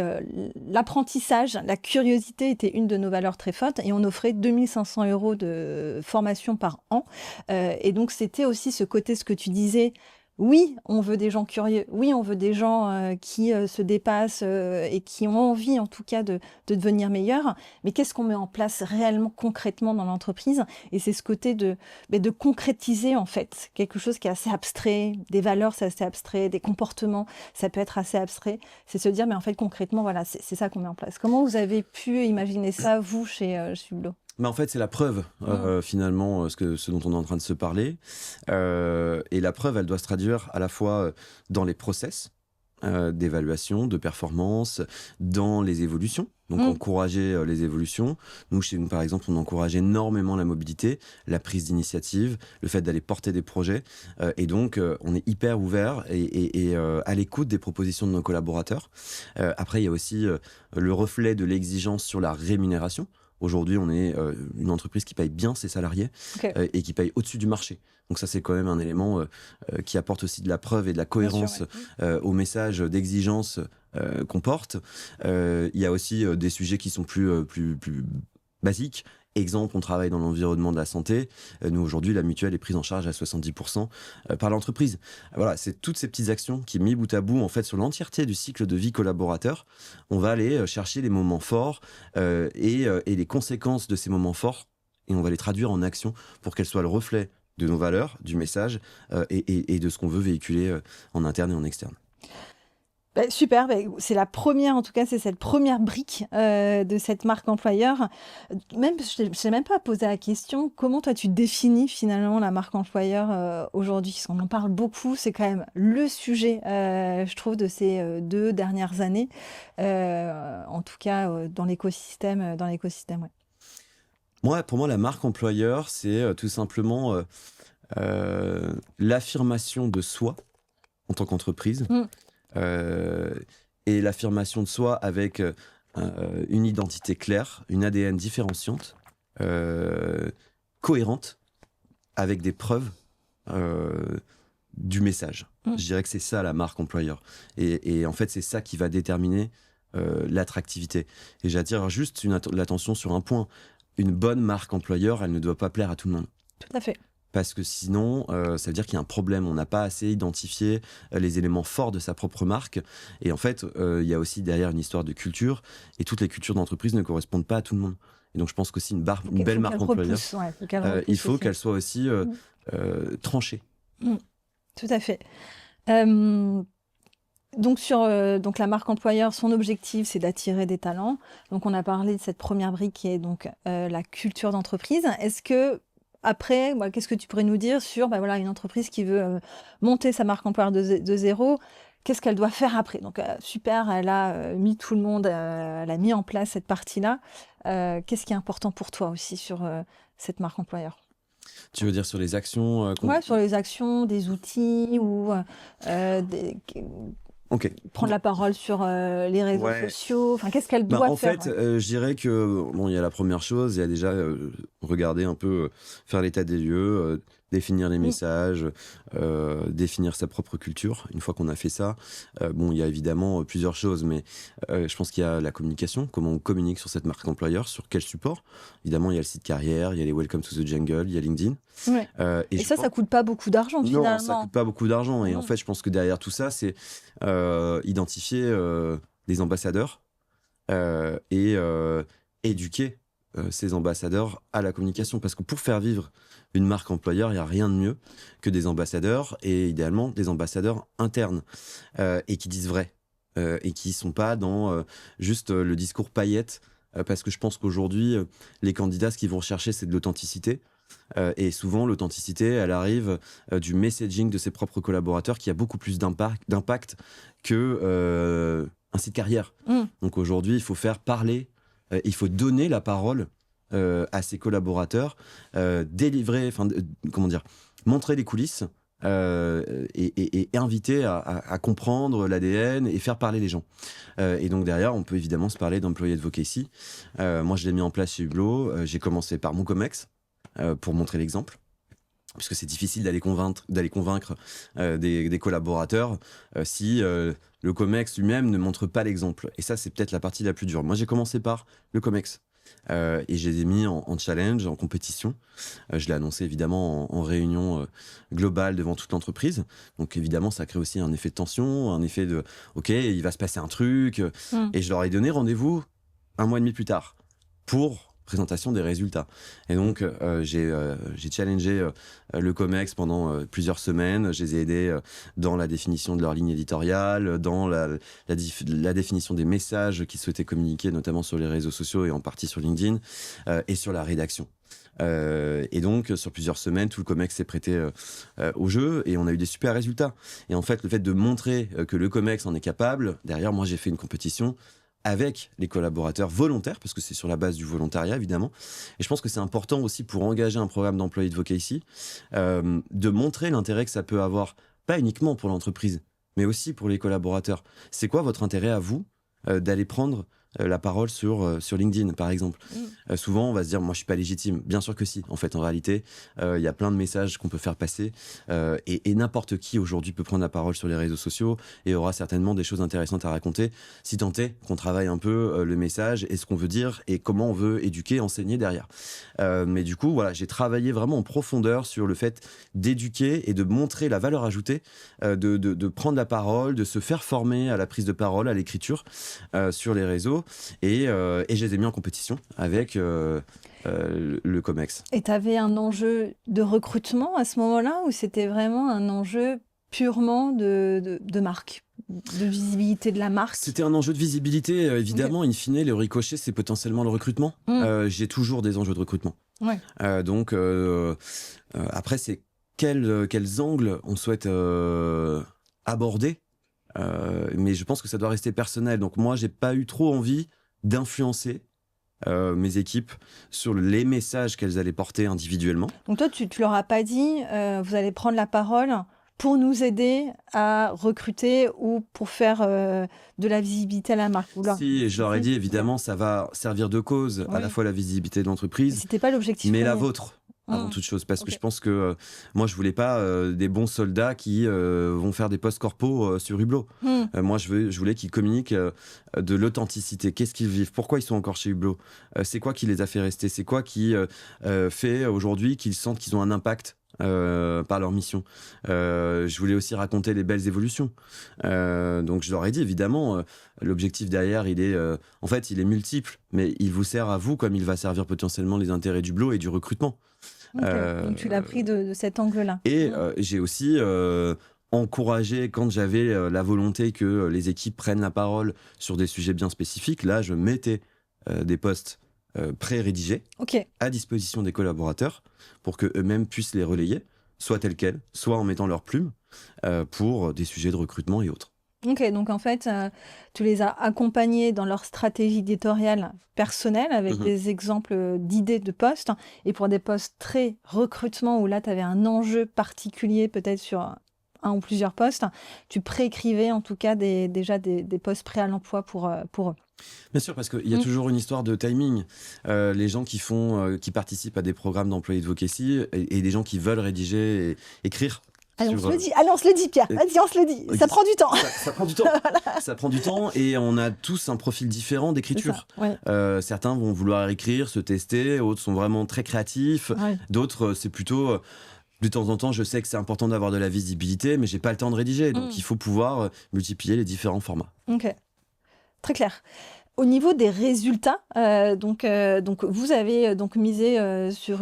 [SPEAKER 2] l'apprentissage, la curiosité était une de nos valeurs très fortes et on offrait 2 500 € de formation par an. Et donc, c'était aussi ce côté, ce que tu disais, oui, on veut des gens curieux, oui, on veut des gens qui se dépassent et qui ont envie en tout cas de devenir meilleurs, mais qu'est-ce qu'on met en place réellement, concrètement dans l'entreprise? Et c'est ce côté de concrétiser en fait quelque chose qui est assez abstrait, des valeurs c'est assez abstrait, des comportements ça peut être assez abstrait, c'est se dire mais en fait concrètement voilà, c'est ça qu'on met en place. Comment vous avez pu imaginer ça vous chez Hublot?
[SPEAKER 1] Mais en fait, c'est la preuve, finalement, ce dont on est en train de se parler. Et la preuve, elle doit se traduire à la fois dans les process d'évaluation, de performance, dans les évolutions. Donc, encourager les évolutions. Nous, chez nous, par exemple, on encourage énormément la mobilité, la prise d'initiative, le fait d'aller porter des projets. Et donc, on est hyper ouvert et à l'écoute des propositions de nos collaborateurs. Après, il y a aussi le reflet de l'exigence sur la rémunération. Aujourd'hui, on est une entreprise qui paye bien ses salariés et qui paye au-dessus du marché. Donc ça, c'est quand même un élément qui apporte aussi de la preuve et de la cohérence au message d'exigence qu'on porte. Il y a aussi des sujets qui sont plus basiques. Exemple, on travaille dans l'environnement de la santé. Nous, aujourd'hui, la mutuelle est prise en charge à 70% par l'entreprise. Voilà, c'est toutes ces petites actions qui, mis bout à bout, en fait, sur l'entièreté du cycle de vie collaborateur, on va aller chercher les moments forts et les conséquences de ces moments forts, et on va les traduire en action pour qu'elles soient le reflet de nos valeurs, du message et de ce qu'on veut véhiculer en interne et en externe.
[SPEAKER 2] Super, c'est la première, en tout cas, c'est cette première brique de cette marque employeur. Même, je ne sais même pas poser la question, comment toi tu définis finalement la marque employeur aujourd'hui? Parce qu'on en parle beaucoup, c'est quand même le sujet, je trouve, de ces 2 dernières années, en tout cas dans l'écosystème, ouais.
[SPEAKER 1] Pour moi, la marque employeur, c'est tout simplement l'affirmation de soi en tant qu'entreprise. Et l'affirmation de soi avec une identité claire, une ADN différenciante, cohérente, avec des preuves du message. Je dirais que c'est ça la marque employeur. Et en fait, c'est ça qui va déterminer l'attractivité. Et j'attire juste l'attention sur un point. Une bonne marque employeur, elle ne doit pas plaire à tout le monde.
[SPEAKER 2] Tout à fait.
[SPEAKER 1] Parce que sinon, ça veut dire qu'il y a un problème. On n'a pas assez identifié les éléments forts de sa propre marque. Et en fait, il y a aussi derrière une histoire de culture. Et toutes les cultures d'entreprise ne correspondent pas à tout le monde. Et donc, je pense qu'aussi une belle marque employeur, il faut qu'elle soit aussi tranchée.
[SPEAKER 2] Tout à fait. Donc, donc la marque employeur, son objectif, c'est d'attirer des talents. Donc, on a parlé de cette première brique qui est donc la culture d'entreprise. Est-ce que après, qu'est-ce que tu pourrais nous dire sur voilà, une entreprise qui veut monter sa marque employeur de zéro? Qu'est-ce qu'elle doit faire après? Donc, super, elle a mis tout le monde, elle a mis en place cette partie-là. Qu'est-ce qui est important pour toi aussi sur cette marque employeur?
[SPEAKER 1] Tu veux dire sur les actions
[SPEAKER 2] Ouais, sur les actions, des outils ou
[SPEAKER 1] Ok.
[SPEAKER 2] prendre la parole sur les réseaux
[SPEAKER 1] Ouais.
[SPEAKER 2] sociaux. Enfin, qu'est-ce qu'elle doit
[SPEAKER 1] En
[SPEAKER 2] faire?
[SPEAKER 1] fait, je dirais que il y a la première chose, il y a déjà regarder un peu, faire l'état des lieux, définir les messages, définir sa propre culture. Une fois qu'on a fait ça, il y a évidemment plusieurs choses, mais je pense qu'il y a la communication, comment on communique sur cette marque employeur, sur quel support. Évidemment, il y a le site carrière, il y a les Welcome to the Jungle, il y a LinkedIn.
[SPEAKER 2] Ouais. Et ça coûte pas beaucoup d'argent finalement.
[SPEAKER 1] Non, ça coûte pas beaucoup d'argent. Et en fait, je pense que derrière tout ça, c'est identifier des ambassadeurs et éduquer ces ambassadeurs à la communication. Parce que pour faire vivre une marque employeur, il n'y a rien de mieux que des ambassadeurs, et idéalement des ambassadeurs internes, et qui disent vrai, et qui ne sont pas dans juste le discours paillette, parce que je pense qu'aujourd'hui, les candidats, ce qu'ils vont rechercher, c'est de l'authenticité. Et souvent, l'authenticité, elle arrive du messaging de ses propres collaborateurs, qui a beaucoup plus d'impact que un site carrière. Donc aujourd'hui, il faut faire parler, il faut donner la parole à ses collaborateurs, montrer les coulisses, et inviter à comprendre l'ADN et faire parler les gens. Et donc derrière, on peut évidemment se parler d'employé advocacy. Moi, je l'ai mis en place chez Hublot. J'ai commencé par mon COMEX, pour montrer l'exemple, puisque c'est difficile d'aller convaincre des collaborateurs si le COMEX lui-même ne montre pas l'exemple. Et ça, c'est peut-être la partie la plus dure. Moi, j'ai commencé par le COMEX. Et je les ai mis en challenge, en compétition. Je l'ai annoncé évidemment en réunion globale devant toute l'entreprise. Donc évidemment, ça crée aussi un effet de tension, un effet de « ok, il va se passer un truc ». Et je leur ai donné rendez-vous 1 mois et demi plus tard pour présentation des résultats. Et donc, j'ai challengé le COMEX pendant plusieurs semaines. Je les ai aidés dans la définition de leur ligne éditoriale, dans la définition des messages qu'ils souhaitaient communiquer, notamment sur les réseaux sociaux et en partie sur LinkedIn, et sur la rédaction. Et donc, sur plusieurs semaines, tout le COMEX s'est prêté au jeu, et on a eu des super résultats. Et en fait, le fait de montrer que le COMEX en est capable, derrière, moi, j'ai fait une compétition avec les collaborateurs volontaires, parce que c'est sur la base du volontariat, évidemment. Et je pense que c'est important aussi pour engager un programme d'employee advocacy, de montrer l'intérêt que ça peut avoir, pas uniquement pour l'entreprise, mais aussi pour les collaborateurs. C'est quoi votre intérêt à vous d'aller prendre la parole sur LinkedIn, par exemple. Souvent, on va se dire, moi, je suis pas légitime. Bien sûr que si. En fait, en réalité, il y a plein de messages qu'on peut faire passer, et n'importe qui aujourd'hui peut prendre la parole sur les réseaux sociaux et aura certainement des choses intéressantes à raconter, si tant est qu'on travaille un peu le message et ce qu'on veut dire et comment on veut éduquer, enseigner derrière. Mais du coup, voilà, j'ai travaillé vraiment en profondeur sur le fait d'éduquer et de montrer la valeur ajoutée, de prendre la parole, de se faire former à la prise de parole, à l'écriture sur les réseaux. Et je les ai mis en compétition avec le COMEX.
[SPEAKER 2] Et tu avais un enjeu de recrutement à ce moment-là, ou c'était vraiment un enjeu purement de marque, de visibilité de la marque?
[SPEAKER 1] C'était un enjeu de visibilité, évidemment. Okay. In fine, le ricochet, c'est potentiellement le recrutement. J'ai toujours des enjeux de recrutement.
[SPEAKER 2] Ouais.
[SPEAKER 1] Donc, après, c'est quels angles on souhaite aborder. Mais je pense que ça doit rester personnel. Donc moi, j'ai pas eu trop envie d'influencer mes équipes sur les messages qu'elles allaient porter individuellement.
[SPEAKER 2] Donc toi, tu leur as pas dit, vous allez prendre la parole pour nous aider à recruter ou pour faire de la visibilité à la marque. Oula.
[SPEAKER 1] Si, je leur ai dit, évidemment, ça va servir de cause à la fois la visibilité de l'entreprise,
[SPEAKER 2] c'était pas l'objectif,
[SPEAKER 1] mais la vôtre. Avant toute chose, parce que je pense que moi je voulais pas des bons soldats qui vont faire des posts corpo sur Hublot. Moi je voulais qu'ils communiquent de l'authenticité. Qu'est-ce qu'ils vivent? Pourquoi ils sont encore chez Hublot? C'est quoi qui les a fait rester? C'est quoi qui fait aujourd'hui qu'ils sentent qu'ils ont un impact par leur mission? Je voulais aussi raconter les belles évolutions. Donc je leur ai dit, évidemment, l'objectif derrière, il est multiple, mais il vous sert à vous comme il va servir potentiellement les intérêts d'Hublot et du recrutement.
[SPEAKER 2] Okay. Donc tu l'as pris de cet angle-là.
[SPEAKER 1] Et j'ai aussi encouragé, quand j'avais la volonté que les équipes prennent la parole sur des sujets bien spécifiques, là je mettais des posts pré-rédigés
[SPEAKER 2] Ok.
[SPEAKER 1] à disposition des collaborateurs pour qu'eux-mêmes puissent les relayer, soit tels quels, soit en mettant leur plume pour des sujets de recrutement et autres.
[SPEAKER 2] Ok, donc en fait, tu les as accompagnés dans leur stratégie éditoriale personnelle avec
[SPEAKER 1] Mhm.
[SPEAKER 2] des exemples d'idées de postes. Et pour des postes très recrutement où là, tu avais un enjeu particulier peut-être sur un ou plusieurs postes, tu préécrivais en tout cas déjà des postes prêts à l'emploi pour eux.
[SPEAKER 1] Bien sûr, parce qu'il y a
[SPEAKER 2] Mm.
[SPEAKER 1] toujours une histoire de timing. Les gens qui participent à des programmes d'employés advocacy et des gens qui veulent rédiger et écrire.
[SPEAKER 2] Allez, on
[SPEAKER 1] sur,
[SPEAKER 2] se le dit. Allez, on se le dit, Pierre.
[SPEAKER 1] et-
[SPEAKER 2] Vas-y, on se le dit. Ça prend du temps.
[SPEAKER 1] ça prend du temps. Ça prend du temps et on a tous un profil différent
[SPEAKER 2] C'est ça.
[SPEAKER 1] d'écriture.
[SPEAKER 2] Ouais.
[SPEAKER 1] Certains vont vouloir écrire, se tester, d'autres sont vraiment très créatifs,
[SPEAKER 2] Ouais.
[SPEAKER 1] d'autres c'est plutôt de temps en temps je sais que c'est important d'avoir de la visibilité mais j'ai pas le temps de rédiger donc
[SPEAKER 2] Mm.
[SPEAKER 1] il faut pouvoir multiplier les différents formats.
[SPEAKER 2] Ok. Très clair. Au niveau des résultats, donc vous avez donc misé sur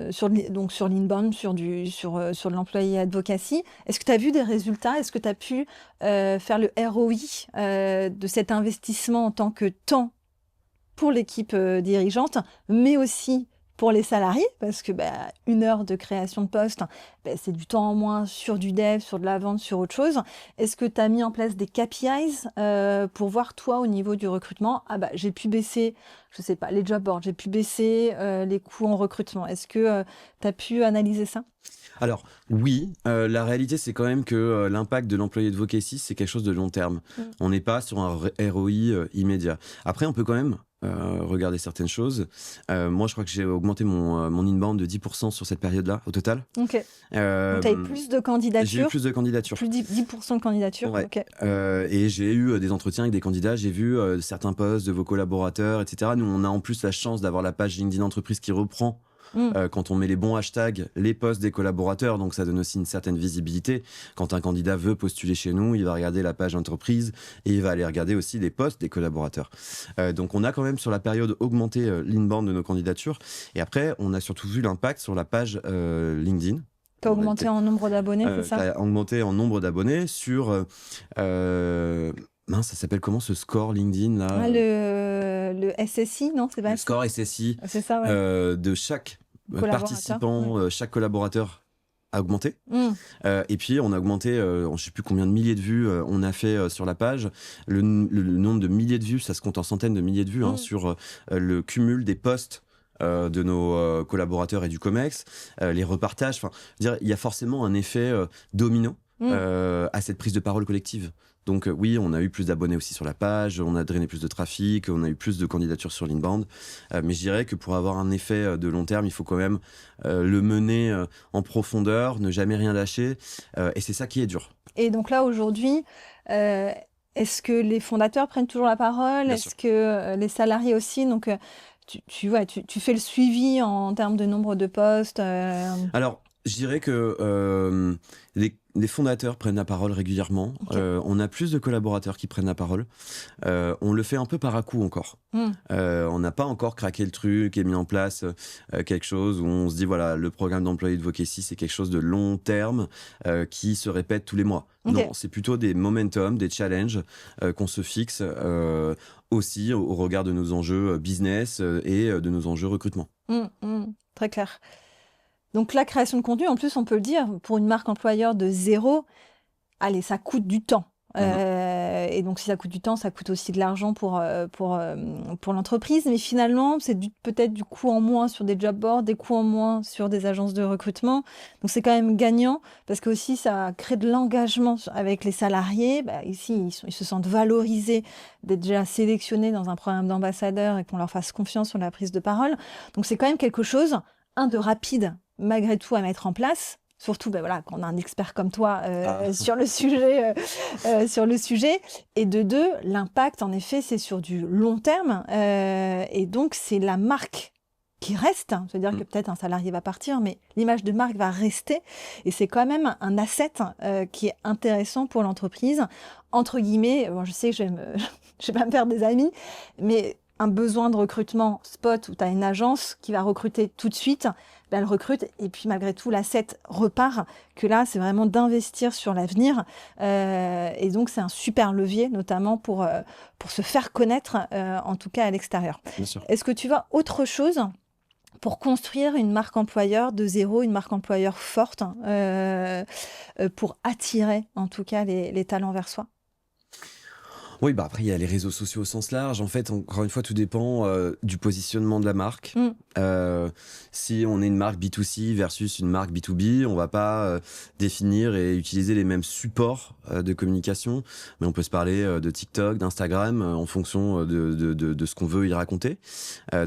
[SPEAKER 2] sur l'inbound, sur de l'employé advocacy. Est-ce que tu as vu des résultats? Est-ce que tu as pu faire le ROI de cet investissement en tant que temps pour l'équipe dirigeante, mais aussi pour les salariés, parce que 1 heure de création de poste, c'est du temps en moins sur du dev, sur de la vente, sur autre chose. Est-ce que tu as mis en place des KPIs pour voir, toi, au niveau du recrutement, j'ai pu baisser, je sais pas, les job boards, j'ai pu baisser les coûts en recrutement. Est-ce que tu as pu analyser ça?
[SPEAKER 1] Alors oui, la réalité c'est quand même que l'impact de l'employé advocacy c'est quelque chose de long terme. On n'est pas sur un ROI immédiat. Après on peut quand même regarder certaines choses. Moi je crois que j'ai augmenté mon inbound de 10% sur cette période-là au total.
[SPEAKER 2] Ok. Donc
[SPEAKER 1] Euh,
[SPEAKER 2] tu as eu plus de
[SPEAKER 1] j'ai eu
[SPEAKER 2] candidatures,
[SPEAKER 1] plus de candidatures.
[SPEAKER 2] plus 10% de candidatures.
[SPEAKER 1] Ouais.
[SPEAKER 2] Ok.
[SPEAKER 1] Et j'ai eu des entretiens avec des candidats, j'ai vu certains posts de vos collaborateurs, etc. Nous, on a en plus la chance d'avoir la page LinkedIn Entreprise qui reprend quand on met les bons hashtags, les posts des collaborateurs, donc ça donne aussi une certaine visibilité. Quand un candidat veut postuler chez nous, il va regarder la page entreprise et il va aller regarder aussi les posts des collaborateurs. Donc on a quand même sur la période augmenté l'inbound de nos candidatures. Et après, on a surtout vu l'impact sur la page LinkedIn.
[SPEAKER 2] Tu as augmenté en nombre d'abonnés, c'est ça?
[SPEAKER 1] Qui a augmenté en nombre d'abonnés sur... mince, ça s'appelle comment ce score LinkedIn là?
[SPEAKER 2] Ah, le SSI, non, c'est pas
[SPEAKER 1] Le
[SPEAKER 2] ça?
[SPEAKER 1] score SSI
[SPEAKER 2] C'est ça, ouais.
[SPEAKER 1] de chaque
[SPEAKER 2] Collaborateur,
[SPEAKER 1] participant, chaque collaborateur a augmenté.
[SPEAKER 2] Mm.
[SPEAKER 1] Et puis on a augmenté, je ne sais plus combien de milliers de vues on a fait sur la page. Le nombre de milliers de vues, ça se compte en centaines de milliers de vues sur le cumul des posts de nos collaborateurs et du COMEX, les repartages. Enfin, il y a forcément un effet domino à cette prise de parole collective. Donc oui, on a eu plus d'abonnés aussi sur la page, on a drainé plus de trafic, on a eu plus de candidatures sur l'inbound. Mais je dirais que pour avoir un effet de long terme, il faut quand même le mener en profondeur, ne jamais rien lâcher. Et c'est ça qui est dur.
[SPEAKER 2] Et donc là, aujourd'hui, est-ce que les fondateurs prennent toujours la parole?
[SPEAKER 1] Bien
[SPEAKER 2] Est-ce
[SPEAKER 1] sûr.
[SPEAKER 2] que les salariés aussi? Donc, tu fais le suivi en termes de nombre de postes.
[SPEAKER 1] Alors, je dirais que les fondateurs prennent la parole régulièrement.
[SPEAKER 2] Ok.
[SPEAKER 1] On a plus de collaborateurs qui prennent la parole. On le fait un peu par à-coup encore. On n'a pas encore craqué le truc et mis en place quelque chose où on se dit, voilà, le programme d'employé advocacy, c'est quelque chose de long terme qui se répète tous les mois.
[SPEAKER 2] Ok.
[SPEAKER 1] Non, c'est plutôt des momentum, des challenges qu'on se fixe aussi au regard de nos enjeux business et de nos enjeux recrutement.
[SPEAKER 2] Très clair. Donc la création de contenu, en plus, on peut le dire, pour une marque employeur de 0, allez, ça coûte du temps. Et donc si ça coûte du temps, ça coûte aussi de l'argent pour l'entreprise. Mais finalement, c'est peut-être du coût en moins sur des job boards, des coûts en moins sur des agences de recrutement. Donc c'est quand même gagnant parce que aussi ça crée de l'engagement avec les salariés. Ici, ils se sentent valorisés d'être déjà sélectionnés dans un programme d'ambassadeur et qu'on leur fasse confiance sur la prise de parole. Donc c'est quand même quelque chose, de rapide malgré tout à mettre en place. Surtout quand on a un expert comme toi sur le sujet. Et de deux, l'impact, en effet, c'est sur du long terme. Et donc, c'est la marque qui reste. C'est-à-dire que peut-être un salarié va partir, mais l'image de marque va rester. Et c'est quand même un asset qui est intéressant pour l'entreprise. Entre guillemets, je sais que je vais pas me faire des amis, mais un besoin de recrutement spot où tu as une agence qui va recruter tout de suite, ben elle recrute et puis malgré tout l'asset repart, que là c'est vraiment d'investir sur l'avenir et donc c'est un super levier notamment pour se faire connaître en tout cas à l'extérieur.
[SPEAKER 1] Bien sûr.
[SPEAKER 2] Est-ce que tu vois autre chose pour construire une marque employeur de zéro, une marque employeur forte pour attirer en tout cas les talents vers soi?
[SPEAKER 1] Oui, bah après, il y a les réseaux sociaux au sens large. En fait, encore une fois, tout dépend du positionnement de la marque. Si on est une marque B2C versus une marque B2B, on va pas définir et utiliser les mêmes supports de communication, mais on peut se parler de TikTok, d'Instagram, en fonction de ce qu'on veut y raconter.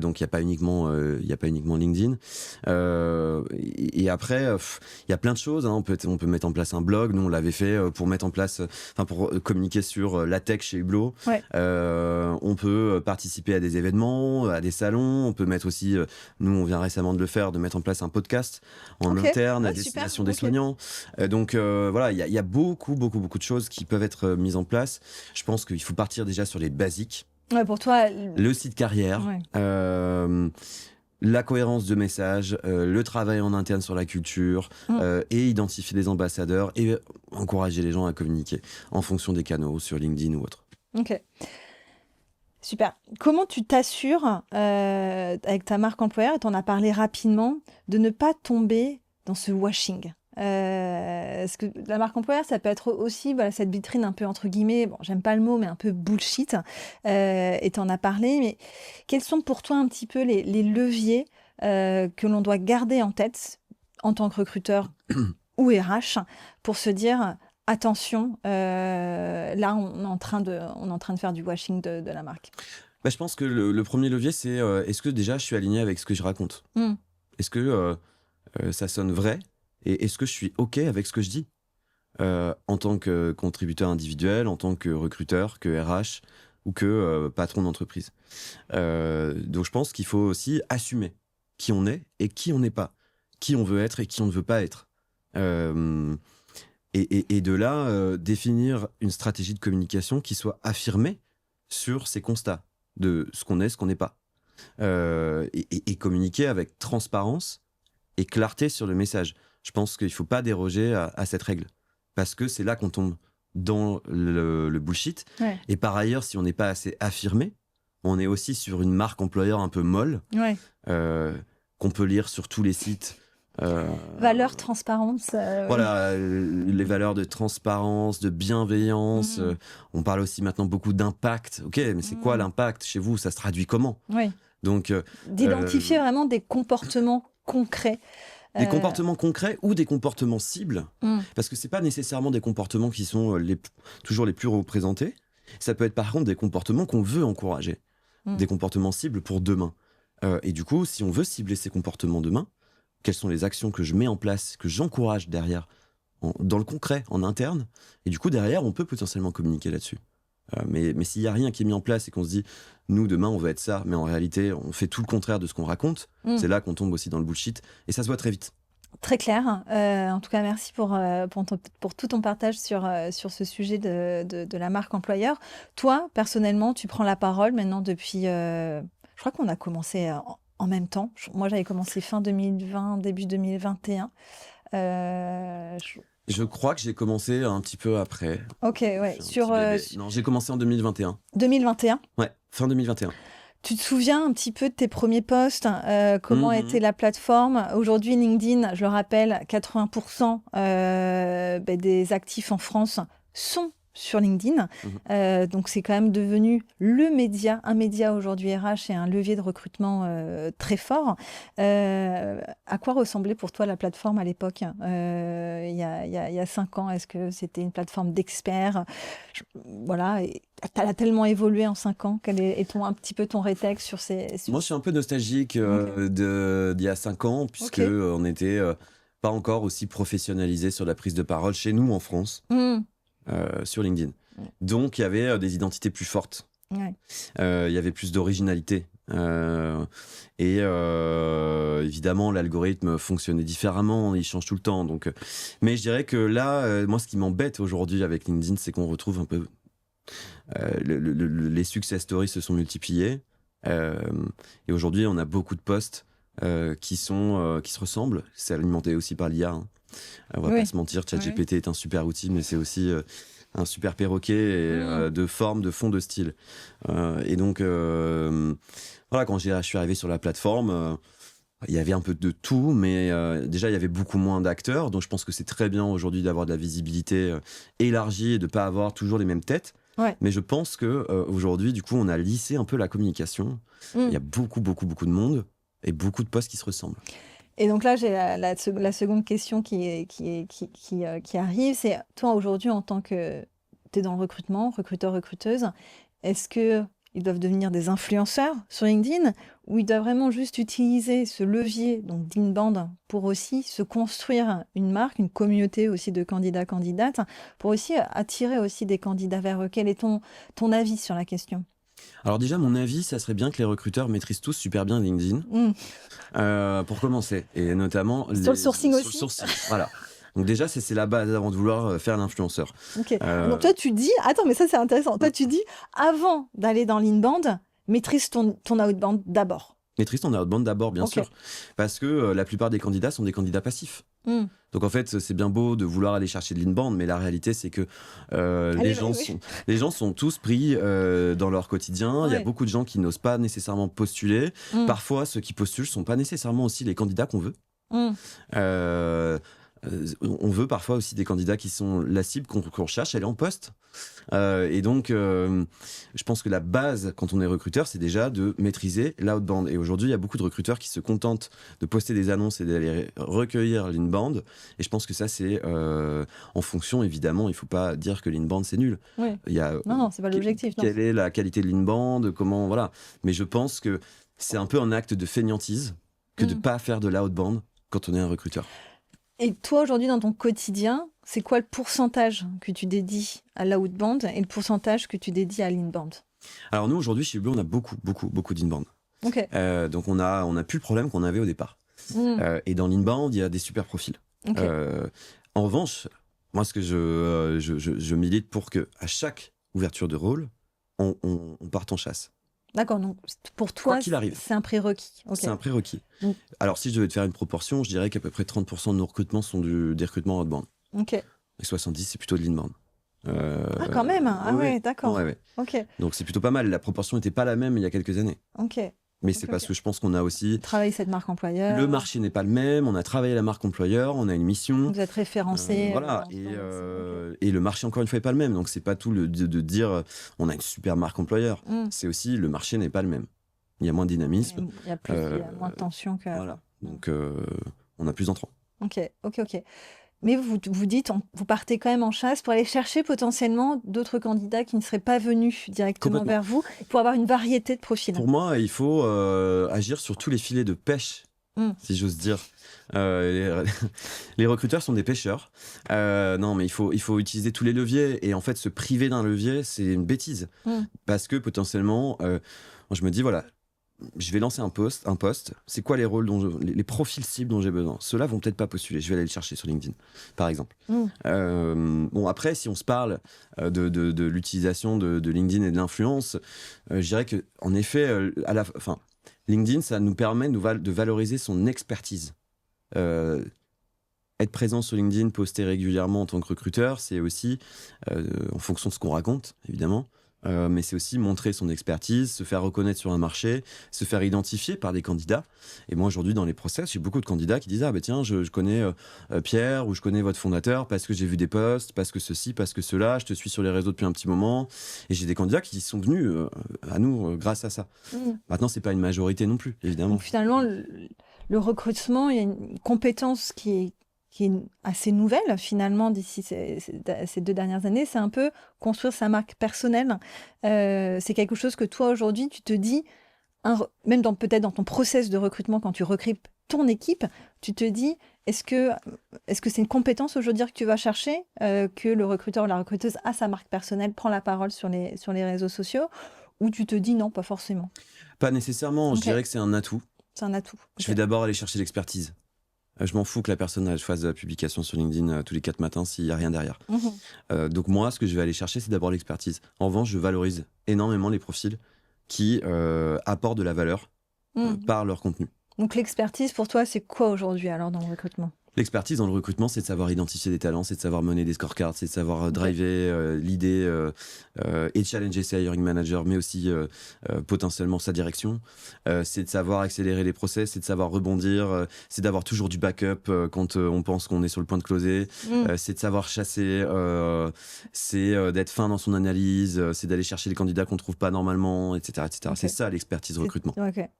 [SPEAKER 1] Donc, il n'y a pas uniquement LinkedIn. Et après, il y a plein de choses. Hein. On peut mettre en place un blog. Nous, on l'avait fait pour mettre en place, pour communiquer sur la tech chez Hublot.
[SPEAKER 2] Ouais.
[SPEAKER 1] On peut participer à des événements, à des salons. On peut mettre aussi, nous on vient récemment de le faire, de mettre en place un podcast en interne à destination des soignants. Donc voilà, il y a beaucoup de choses qui peuvent être mises en place. Je pense qu'il faut partir déjà sur les basiques.
[SPEAKER 2] Ouais, pour toi,
[SPEAKER 1] le site carrière. Ouais. La cohérence de message, le travail en interne sur la culture, et identifier des ambassadeurs et encourager les gens à communiquer en fonction des canaux sur LinkedIn ou autre.
[SPEAKER 2] Ok. Super. Comment tu t'assures, avec ta marque employeur, et tu en as parlé rapidement, de ne pas tomber dans ce washing? Parce que la marque employeur, ça peut être aussi cette vitrine un peu entre guillemets, bon, j'aime pas le mot, mais un peu bullshit. Et tu en as parlé, mais quels sont pour toi un petit peu les leviers que l'on doit garder en tête en tant que recruteur ou RH pour se dire attention, là on est en train de faire du washing de la marque?
[SPEAKER 1] Bah, je pense que le premier levier, c'est est-ce que déjà je suis aligné avec ce que je raconte? Est-ce que ça sonne vrai? Et est-ce que je suis OK avec ce que je dis en tant que contributeur individuel, en tant que recruteur, que RH ou que patron d'entreprise? Donc je pense qu'il faut aussi assumer qui on est et qui on n'est pas, qui on veut être et qui on ne veut pas être. Et de là, définir une stratégie de communication qui soit affirmée sur ces constats de ce qu'on est, ce qu'on n'est pas. Et communiquer avec transparence et clarté sur le message. Je pense qu'il ne faut pas déroger à cette règle. Parce que c'est là qu'on tombe dans le bullshit.
[SPEAKER 2] Ouais.
[SPEAKER 1] Et par ailleurs, si on n'est pas assez affirmé, on est aussi sur une marque employeur un peu molle,
[SPEAKER 2] Ouais.
[SPEAKER 1] qu'on peut lire sur tous les sites.
[SPEAKER 2] Valeurs, transparence.
[SPEAKER 1] Voilà, les valeurs de transparence, de bienveillance. On parle aussi maintenant beaucoup d'impact. Ok, mais c'est quoi l'impact chez vous? Ça se traduit comment?
[SPEAKER 2] Oui.
[SPEAKER 1] Donc,
[SPEAKER 2] d'identifier vraiment des comportements concrets.
[SPEAKER 1] Des comportements concrets ou des comportements cibles, parce que c'est pas nécessairement des comportements qui sont toujours les plus représentés. Ça peut être par contre des comportements qu'on veut encourager, des comportements cibles pour demain. Et du coup, si on veut cibler ces comportements demain, quelles sont les actions que je mets en place, que j'encourage derrière, dans le concret, en interne, et du coup derrière, on peut potentiellement communiquer là-dessus. Mais s'il n'y a rien qui est mis en place et qu'on se dit, nous, demain, on veut être ça, mais en réalité, on fait tout le contraire de ce qu'on raconte, c'est là qu'on tombe aussi dans le bullshit, et ça se voit très vite.
[SPEAKER 2] Très clair. En tout cas, merci pour tout ton partage sur ce sujet de la marque employeur. Toi, personnellement, tu prends la parole maintenant depuis... je crois qu'on a commencé en même temps. Moi, j'avais commencé fin 2020, début 2021.
[SPEAKER 1] Je crois que j'ai commencé un petit peu après.
[SPEAKER 2] Ok, ouais.
[SPEAKER 1] Non, j'ai commencé en 2021.
[SPEAKER 2] 2021 ?
[SPEAKER 1] Ouais, fin 2021.
[SPEAKER 2] Tu te souviens un petit peu de tes premiers posts, comment était la plateforme? Aujourd'hui, LinkedIn, je le rappelle, 80% des actifs en France sont sur LinkedIn. Donc, c'est quand même devenu un média aujourd'hui RH et un levier de recrutement très fort. À quoi ressemblait pour toi la plateforme à l'époque, il y a 5 ans? Est-ce que c'était une plateforme d'experts? Voilà, elle a tellement évolué en 5 ans. Quel est un petit peu ton rétex sur ces...
[SPEAKER 1] Moi, je suis un peu nostalgique d'il y a 5 ans, puisque on n'était pas encore aussi professionnalisé sur la prise de parole chez nous en France. Sur LinkedIn. Donc, il y avait des identités plus fortes. Il y avait plus d'originalité. Et évidemment, l'algorithme fonctionnait différemment, il change tout le temps. Donc, mais je dirais que là, moi, ce qui m'embête aujourd'hui avec LinkedIn, c'est qu'on retrouve un peu... les success stories se sont multipliés. Euh, et aujourd'hui, on a beaucoup de postes qui se ressemblent. C'est alimenté aussi par l'IA. Hein. On va pas se mentir, ChatGPT est un super outil, mais c'est aussi un super perroquet de forme, de fond, de style. Et donc, voilà, quand je suis arrivé sur la plateforme, il y avait un peu de tout, mais déjà, il y avait beaucoup moins d'acteurs. Donc, je pense que c'est très bien aujourd'hui d'avoir de la visibilité élargie et de ne pas avoir toujours les mêmes têtes.
[SPEAKER 2] Ouais.
[SPEAKER 1] Mais je pense qu'aujourd'hui, du coup, on a lissé un peu la communication. Il y a beaucoup de monde et beaucoup de postes qui se ressemblent.
[SPEAKER 2] Et donc là, j'ai la seconde question qui arrive. C'est toi, aujourd'hui, en tant que tu es dans le recrutement, recruteur, recruteuse, est-ce que ils doivent devenir des influenceurs sur LinkedIn ou ils doivent vraiment juste utiliser ce levier, donc d'inbound, pour aussi se construire une marque, une communauté aussi de candidats, candidates, pour aussi attirer aussi des candidats vers eux? Quel est ton avis sur la question?
[SPEAKER 1] Alors déjà, mon avis, ça serait bien que les recruteurs maîtrisent tous super bien LinkedIn, pour commencer. Et notamment...
[SPEAKER 2] Sur le sourcing aussi.
[SPEAKER 1] Sur le sourcing, voilà. Donc déjà, c'est la base avant de vouloir faire l'influenceur.
[SPEAKER 2] Ok. Donc toi, tu dis... Attends, mais ça, c'est intéressant. Toi, tu dis, avant d'aller dans l'inbound, maîtrise ton outbound d'abord.
[SPEAKER 1] Maîtrise ton outbound d'abord, bien sûr. Parce que la plupart des candidats sont des candidats passifs. Donc en fait, c'est bien beau de vouloir aller chercher de l'inbound, mais la réalité, c'est que les gens sont tous pris dans leur quotidien. Il y a beaucoup de gens qui n'osent pas nécessairement postuler. Parfois, ceux qui postulent ne sont pas nécessairement aussi les candidats qu'on veut. On veut parfois aussi des candidats qui sont la cible qu'on cherche, elle est en poste. Et donc, je pense que la base, quand on est recruteur, c'est déjà de maîtriser l'outbound. Et aujourd'hui, il y a beaucoup de recruteurs qui se contentent de poster des annonces et d'aller recueillir l'inbound. Et je pense que ça, c'est en fonction, évidemment, il ne faut pas dire que l'inbound, c'est nul.
[SPEAKER 2] Oui. Non, c'est pas l'objectif.
[SPEAKER 1] Quelle est la qualité de l'inbound, comment, voilà. Mais je pense que c'est un peu un acte de fainéantise que de ne pas faire de l'outbound quand on est un recruteur.
[SPEAKER 2] Et toi, aujourd'hui, dans ton quotidien, c'est quoi le pourcentage que tu dédies à l'outbound et le pourcentage que tu dédies à l'inbound?
[SPEAKER 1] Alors nous, aujourd'hui, chez Hublot, on a beaucoup d'inbound. Donc on a plus le problème qu'on avait au départ. Et dans l'inbound, il y a des super profils. En revanche, moi, ce que je milite pour que à chaque ouverture de rôle, on parte en chasse.
[SPEAKER 2] D'accord, donc pour toi, c'est un prérequis.
[SPEAKER 1] C'est un prérequis. Alors, si je devais te faire une proportion, je dirais qu'à peu près 30% de nos recrutements sont des recrutements outbound. Et 70%, c'est plutôt de l'inbound.
[SPEAKER 2] Quand même. Ouais, d'accord.
[SPEAKER 1] Ouais. Donc, c'est plutôt pas mal. La proportion n'était pas la même il y a quelques années. Mais c'est parce que je pense qu'on a aussi...
[SPEAKER 2] Travailler cette marque employeur.
[SPEAKER 1] Le marché n'est pas le même, on a travaillé la marque employeur, on a une mission.
[SPEAKER 2] Vous êtes référencé.
[SPEAKER 1] Voilà, et le marché, encore une fois, n'est pas le même. Donc, c'est pas tout de dire on a une super marque employeur. C'est aussi le marché n'est pas le même. Il y a moins de dynamisme.
[SPEAKER 2] Il y a moins de tension que...
[SPEAKER 1] Voilà, donc on a plus d'entrants.
[SPEAKER 2] Ok. Mais vous dites, vous partez quand même en chasse pour aller chercher potentiellement d'autres candidats qui ne seraient pas venus directement vers vous, pour avoir une variété de profils.
[SPEAKER 1] Pour moi, il faut agir sur tous les filets de pêche, si j'ose dire. Les recruteurs sont des pêcheurs. Non, mais il faut utiliser tous les leviers. Et en fait, se priver d'un levier, c'est une bêtise. Parce que potentiellement, moi, je me dis, voilà, je vais lancer un poste. C'est quoi les rôles les profils cibles dont j'ai besoin? Ceux-là vont peut-être pas postuler. Je vais aller le chercher sur LinkedIn, par exemple. Bon, après, si on se parle de l'utilisation de LinkedIn et de l'influence, je dirais que, en effet, LinkedIn, ça nous permet de valoriser son expertise. Être présent sur LinkedIn, poster régulièrement en tant que recruteur, c'est aussi, en fonction de ce qu'on raconte, évidemment, mais c'est aussi montrer son expertise, se faire reconnaître sur un marché, se faire identifier par des candidats. Et moi, aujourd'hui, dans les process, j'ai beaucoup de candidats qui disent « Ah, ben tiens, je connais Pierre ou je connais votre fondateur parce que j'ai vu des posts, parce que ceci, parce que cela, je te suis sur les réseaux depuis un petit moment. » Et j'ai des candidats qui sont venus à nous grâce à ça. Maintenant, c'est pas une majorité non plus, évidemment.
[SPEAKER 2] Donc, finalement, le recrutement, il y a une compétence qui est assez nouvelle finalement d'ici ces 2 dernières années, c'est un peu construire sa marque personnelle. C'est quelque chose que toi aujourd'hui tu te dis, même peut-être dans ton process de recrutement quand tu recrutes ton équipe, tu te dis est-ce que c'est une compétence aujourd'hui que tu vas chercher, que le recruteur ou la recruteuse a sa marque personnelle, prend la parole sur les réseaux sociaux, ou tu te dis non, pas forcément?
[SPEAKER 1] Pas nécessairement, je dirais que c'est un atout.
[SPEAKER 2] C'est un atout.
[SPEAKER 1] Je vais d'abord aller chercher l'expertise. Je m'en fous que la personne fasse de la publication sur LinkedIn tous les 4 matins s'il n'y a rien derrière. Donc moi, ce que je vais aller chercher, c'est d'abord l'expertise. En revanche, je valorise énormément les profils qui apportent de la valeur par leur contenu.
[SPEAKER 2] Donc l'expertise pour toi, c'est quoi aujourd'hui alors dans le recrutement ?
[SPEAKER 1] L'expertise dans le recrutement, c'est de savoir identifier des talents, c'est de savoir mener des scorecards, c'est de savoir driver l'idée et challenger ses hiring managers, mais aussi potentiellement sa direction. C'est de savoir accélérer les process, c'est de savoir rebondir, c'est d'avoir toujours du backup quand on pense qu'on est sur le point de closer. C'est de savoir chasser, c'est d'être fin dans son analyse, c'est d'aller chercher les candidats qu'on ne trouve pas normalement, etc. etc.
[SPEAKER 2] Ok.
[SPEAKER 1] C'est ça l'expertise recrutement.
[SPEAKER 2] Ok.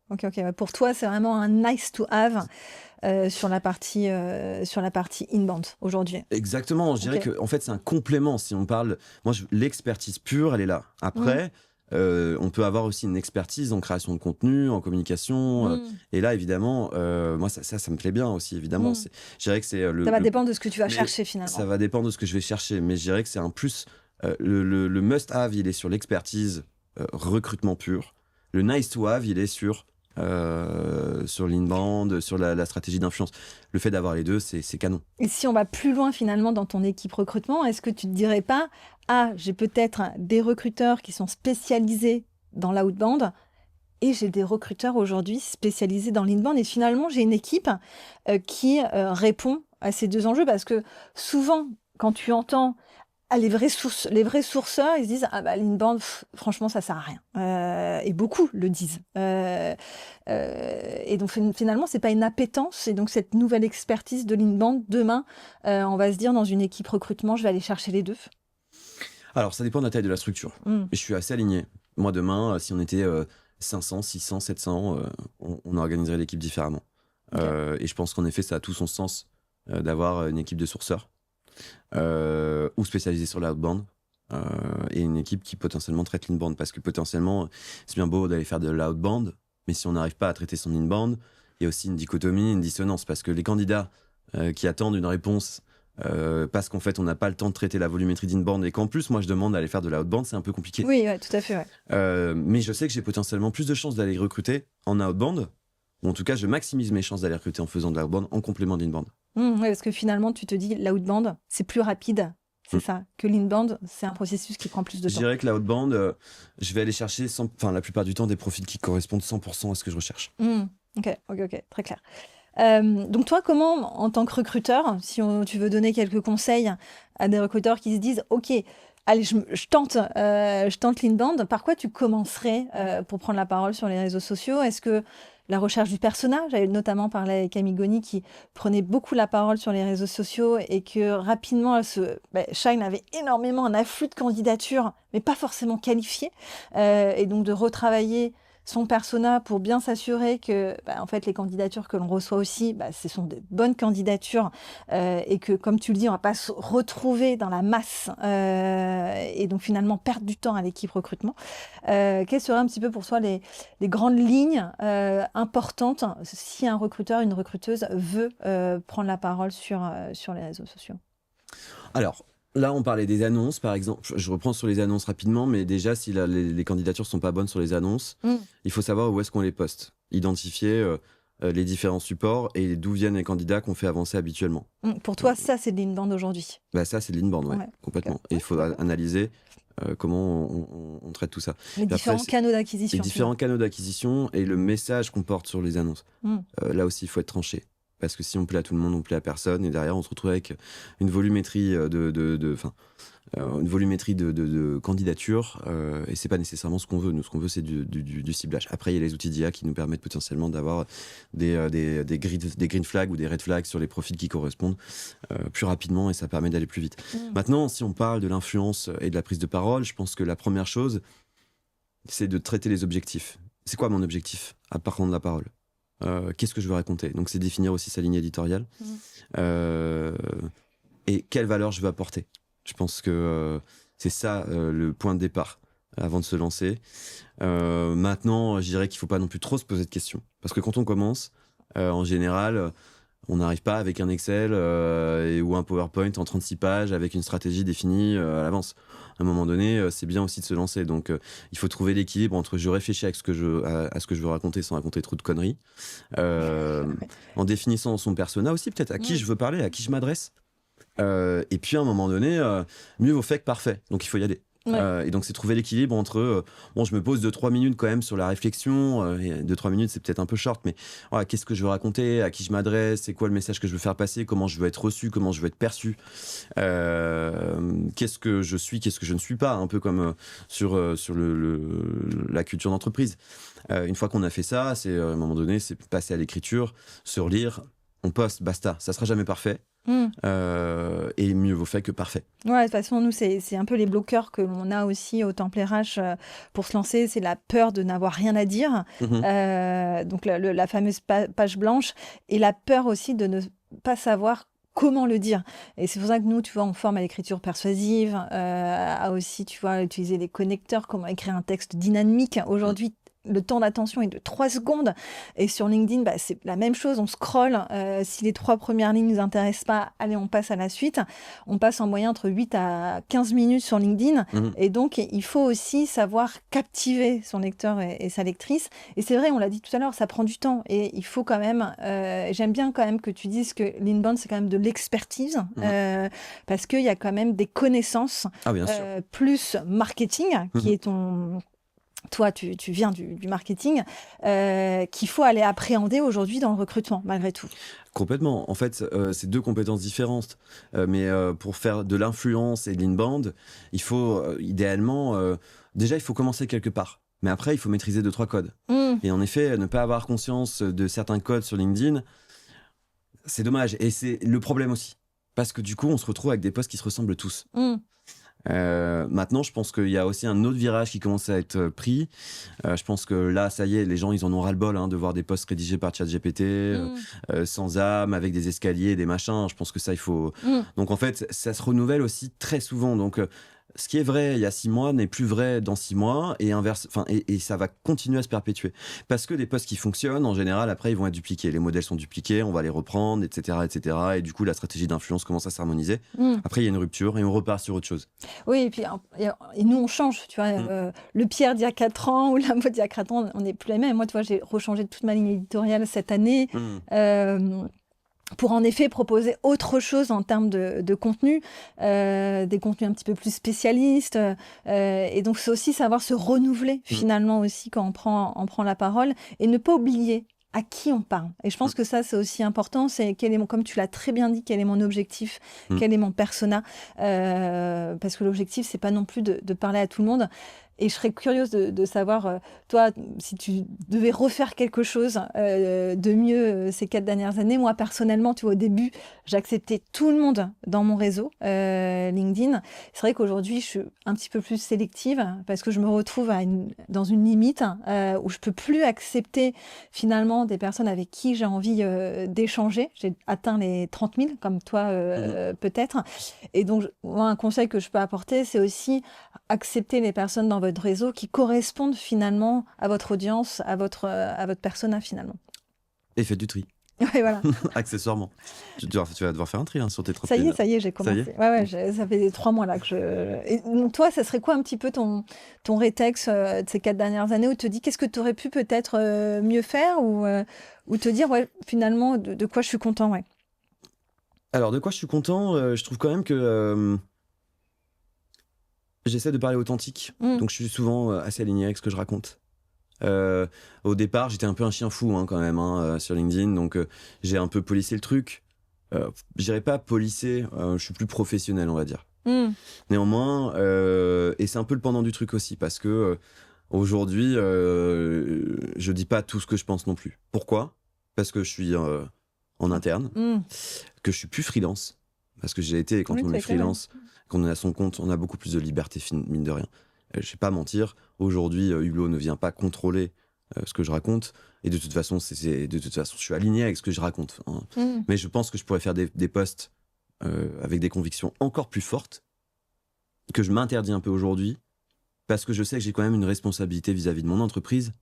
[SPEAKER 2] Pour toi, c'est vraiment un nice to have sur la partie inbound aujourd'hui.
[SPEAKER 1] Exactement, je dirais que en fait c'est un complément. Si on parle, l'expertise pure, elle est là. Après, on peut avoir aussi une expertise en création de contenu, en communication. Et là, évidemment, moi ça me plaît bien aussi. Évidemment, je dirais que c'est
[SPEAKER 2] ça va dépendre de ce que tu vas chercher finalement.
[SPEAKER 1] Ça va dépendre de ce que je vais chercher, mais je dirais que c'est un plus. Le must-have, il est sur l'expertise recrutement pur. Le nice-to-have, il est sur l'inbound, sur la stratégie d'influence. Le fait d'avoir les deux, c'est canon.
[SPEAKER 2] Et si on va plus loin finalement dans ton équipe recrutement, est-ce que tu te dirais pas, j'ai peut-être des recruteurs qui sont spécialisés dans l'outbound et j'ai des recruteurs aujourd'hui spécialisés dans l'inbound et finalement j'ai une équipe qui répond à ces deux enjeux parce que souvent quand tu entends les vrais sourceurs, ils se disent l'inbound, franchement, ça sert à rien. Et beaucoup le disent. Et donc finalement, c'est pas une appétence. Et donc cette nouvelle expertise de l'inbound, demain, on va se dire dans une équipe recrutement, je vais aller chercher les deux.
[SPEAKER 1] Alors, ça dépend de la taille de la structure. Et je suis assez aligné. Moi, demain, si on était 500, 600, 700, on organiserait l'équipe différemment. Et je pense qu'en effet, ça a tout son sens d'avoir une équipe de sourceurs. Ou spécialisée sur l'outbound et une équipe qui potentiellement traite l'inbound parce que potentiellement c'est bien beau d'aller faire de l'outbound mais si on n'arrive pas à traiter son inbound il y a aussi une dichotomie, une dissonance parce que les candidats qui attendent une réponse parce qu'en fait on n'a pas le temps de traiter la volumétrie d'inbound et qu'en plus moi je demande d'aller faire de l'outbound, c'est un peu compliqué.
[SPEAKER 2] Oui, tout à fait.
[SPEAKER 1] Mais je sais que j'ai potentiellement plus de chances d'aller recruter en outbound ou en tout cas je maximise mes chances d'aller recruter en faisant de l'outbound en complément d'inbound.
[SPEAKER 2] Oui, parce que finalement, tu te dis, l'outbound, c'est plus rapide, c'est ça, que l'inbound, c'est un processus qui prend plus de temps.
[SPEAKER 1] Je dirais que l'outbound, je vais aller chercher, la plupart du temps, des profils qui correspondent 100% à ce que je recherche.
[SPEAKER 2] Ok, très clair. Donc toi, comment, en tant que recruteur, si tu veux donner quelques conseils à des recruteurs qui se disent, ok, allez, je tente l'inbound, par quoi tu commencerais pour prendre la parole sur les réseaux sociaux ? Est-ce que la recherche du persona, j'avais notamment parlé avec Camille Goni qui prenait beaucoup la parole sur les réseaux sociaux et que rapidement, Shine avait énormément un afflux de candidatures, mais pas forcément qualifiées, et donc de retravailler son persona pour bien s'assurer que en fait, les candidatures que l'on reçoit aussi, ce sont de bonnes candidatures et que, comme tu le dis, on ne va pas se retrouver dans la masse et donc finalement perdre du temps à l'équipe recrutement. Quelles seraient un petit peu pour toi les grandes lignes importantes si un recruteur, une recruteuse veut prendre la parole sur les réseaux sociaux ?
[SPEAKER 1] Alors, là, on parlait des annonces, par exemple. Je reprends sur les annonces rapidement, mais déjà, si les candidatures ne sont pas bonnes sur les annonces, il faut savoir où est-ce qu'on les poste. Identifier les différents supports et d'où viennent les candidats qu'on fait avancer habituellement.
[SPEAKER 2] Pour toi, ça, c'est de l'inbound aujourd'hui ?
[SPEAKER 1] Ça, c'est de l'inbound, ouais, complètement. Et il faut analyser comment on traite tout ça.
[SPEAKER 2] Les différents canaux d'acquisition.
[SPEAKER 1] Les différents canaux d'acquisition et le message qu'on porte sur les annonces. Là aussi, il faut être tranché. Parce que si on plaît à tout le monde, on plaît à personne. Et derrière, on se retrouve avec une volumétrie de candidatures. Et c'est pas nécessairement ce qu'on veut. Nous, ce qu'on veut, c'est du ciblage. Après, il y a les outils d'IA qui nous permettent potentiellement d'avoir des green flags ou des red flags sur les profils qui correspondent plus rapidement. Et ça permet d'aller plus vite. Maintenant, si on parle de l'influence et de la prise de parole, je pense que la première chose, c'est de traiter les objectifs. C'est quoi mon objectif à part prendre la parole ? Qu'est-ce que je veux raconter ? Donc, c'est définir aussi sa ligne éditoriale et quelle valeur je veux apporter. Je pense que c'est ça le point de départ avant de se lancer. Maintenant, je dirais qu'il ne faut pas non plus trop se poser de questions. Parce que quand on commence, en général, on n'arrive pas avec un Excel ou un PowerPoint en 36 pages avec une stratégie définie à l'avance. À un moment donné, c'est bien aussi de se lancer. Donc, il faut trouver l'équilibre entre je réfléchis à ce que je veux raconter sans raconter trop de conneries. En définissant son persona aussi, peut-être à qui je veux parler, à qui je m'adresse. Et puis, à un moment donné, mieux vaut fait que parfait. Donc, il faut y aller.
[SPEAKER 2] Ouais.
[SPEAKER 1] Et donc, c'est trouver l'équilibre entre, bon, je me pose 2-3 minutes quand même sur la réflexion. Et 2-3 minutes, c'est peut-être un peu short, mais voilà, qu'est-ce que je veux raconter, à qui je m'adresse, c'est quoi le message que je veux faire passer, comment je veux être reçu, comment je veux être perçu, qu'est-ce que je suis, qu'est-ce que je ne suis pas, un peu comme sur la culture d'entreprise. Une fois qu'on a fait ça, c'est à un moment donné, c'est passer à l'écriture, se relire, on poste, basta. Ça sera jamais parfait.
[SPEAKER 2] Mm.
[SPEAKER 1] Et mieux vaut fait que parfait.
[SPEAKER 2] Ouais, de toute façon, nous, c'est un peu les bloqueurs que l'on a aussi au Temple RH pour se lancer. C'est la peur de n'avoir rien à dire.
[SPEAKER 1] Mhm.
[SPEAKER 2] Donc, la fameuse page blanche. Et la peur aussi de ne pas savoir comment le dire. Et c'est pour ça que nous, tu vois, on forme à l'écriture persuasive, à aussi, tu vois, utiliser les connecteurs, comment écrire un texte dynamique. Aujourd'hui, le temps d'attention est de 3 secondes. Et sur LinkedIn, bah, c'est la même chose. On scrolle. Si les 3 premières lignes ne nous intéressent pas, allez, on passe à la suite. On passe en moyenne entre 8 à 15 minutes sur LinkedIn.
[SPEAKER 1] Mhm.
[SPEAKER 2] Et donc, il faut aussi savoir captiver son lecteur et sa lectrice. Et c'est vrai, on l'a dit tout à l'heure, ça prend du temps. Et il faut quand même... j'aime bien quand même que tu dises que l'inbound, c'est quand même de l'expertise. Parce qu'il y a quand même des connaissances
[SPEAKER 1] Ah, bien sûr.
[SPEAKER 2] plus marketing, qui
[SPEAKER 1] Mhm.
[SPEAKER 2] est ton... Toi, tu viens du marketing, qu'il faut aller appréhender aujourd'hui dans le recrutement, malgré tout.
[SPEAKER 1] Complètement. En fait, c'est 2 compétences différentes. Mais pour faire de l'influence et de l'inbound, il faut idéalement... déjà, il faut commencer quelque part. Mais après, il faut maîtriser 2-3 codes. Et en effet, ne pas avoir conscience de certains codes sur LinkedIn, c'est dommage. Et c'est le problème aussi. Parce que du coup, on se retrouve avec des posts qui se ressemblent tous. Maintenant, je pense qu'il y a aussi un autre virage qui commence à être pris. Je pense que là, ça y est, les gens, ils en ont ras-le-bol de voir des posts rédigés par ChatGPT, sans âme, avec des escaliers, des machins. Je pense que ça, il faut... Donc, en fait, ça se renouvelle aussi très souvent. Donc, ce qui est vrai il y a 6 mois n'est plus vrai dans 6 mois et inverse. Enfin, et ça va continuer à se perpétuer. Parce que des posts qui fonctionnent, en général, après, ils vont être dupliqués. Les modèles sont dupliqués, on va les reprendre, etc., etc. Et du coup, la stratégie d'influence commence à s'harmoniser. Après, il y a une rupture et on repart sur autre chose.
[SPEAKER 2] Oui, et puis et nous, on change, tu vois. Le Pierre d'il y a 4 ans ou la mode d'il y a 4 ans, on n'est plus les mêmes. Moi, tu vois, j'ai rechangé toute ma ligne éditoriale cette année. Pour en effet proposer autre chose en termes de contenu, des contenus un petit peu plus spécialistes. Et donc, c'est aussi savoir se renouveler finalement aussi quand on prend la parole et ne pas oublier à qui on parle. Et je pense que ça, c'est aussi important. C'est comme tu l'as très bien dit, quel est mon objectif, quel est mon persona. Parce que l'objectif, c'est pas non plus de parler à tout le monde. Et je serais curieuse de savoir, toi, si tu devais refaire quelque chose de mieux ces 4 dernières années. Moi, personnellement, tu vois, au début, j'acceptais tout le monde dans mon réseau LinkedIn. C'est vrai qu'aujourd'hui, je suis un petit peu plus sélective parce que je me retrouve dans une limite où je peux plus accepter finalement des personnes avec qui j'ai envie d'échanger. J'ai atteint les 30 000, comme toi peut-être. Et donc, moi, un conseil que je peux apporter, c'est aussi accepter les personnes dans votre réseau qui correspondent finalement à votre audience, à votre persona finalement.
[SPEAKER 1] Et faites du tri.
[SPEAKER 2] Ouais, voilà.
[SPEAKER 1] Accessoirement. Tu vas devoir faire un tri sur tes 30
[SPEAKER 2] Ça
[SPEAKER 1] 000.
[SPEAKER 2] y est, j'ai commencé. Ouais, ça fait 3 mois là que je... Et donc, toi, ça serait quoi un petit peu ton rétex de ces 4 dernières années où tu te dis qu'est-ce que tu aurais pu peut-être mieux faire ou te dire, ouais, finalement, de quoi je suis content, ouais.
[SPEAKER 1] Alors, de quoi je suis content, je trouve quand même que j'essaie de parler authentique. Donc, je suis souvent assez aligné avec ce que je raconte. Au départ, j'étais un peu un chien fou quand même sur LinkedIn, donc j'ai un peu policé le truc. Je dirais pas policé, je suis plus professionnel, on va dire. Néanmoins, et c'est un peu le pendant du truc aussi, parce que aujourd'hui, je dis pas tout ce que je pense non plus. Pourquoi ? Parce que je suis en interne, que je suis plus freelance, parce que j'ai été, et quand on est freelance, quand on est à son compte, on a beaucoup plus de liberté, mine de rien. Je vais pas mentir, aujourd'hui, Hublot ne vient pas contrôler ce que je raconte, et de toute façon, je suis aligné avec ce que je raconte. Mais je pense que je pourrais faire des posts avec des convictions encore plus fortes, que je m'interdis un peu aujourd'hui, parce que je sais que j'ai quand même une responsabilité vis-à-vis de mon entreprise,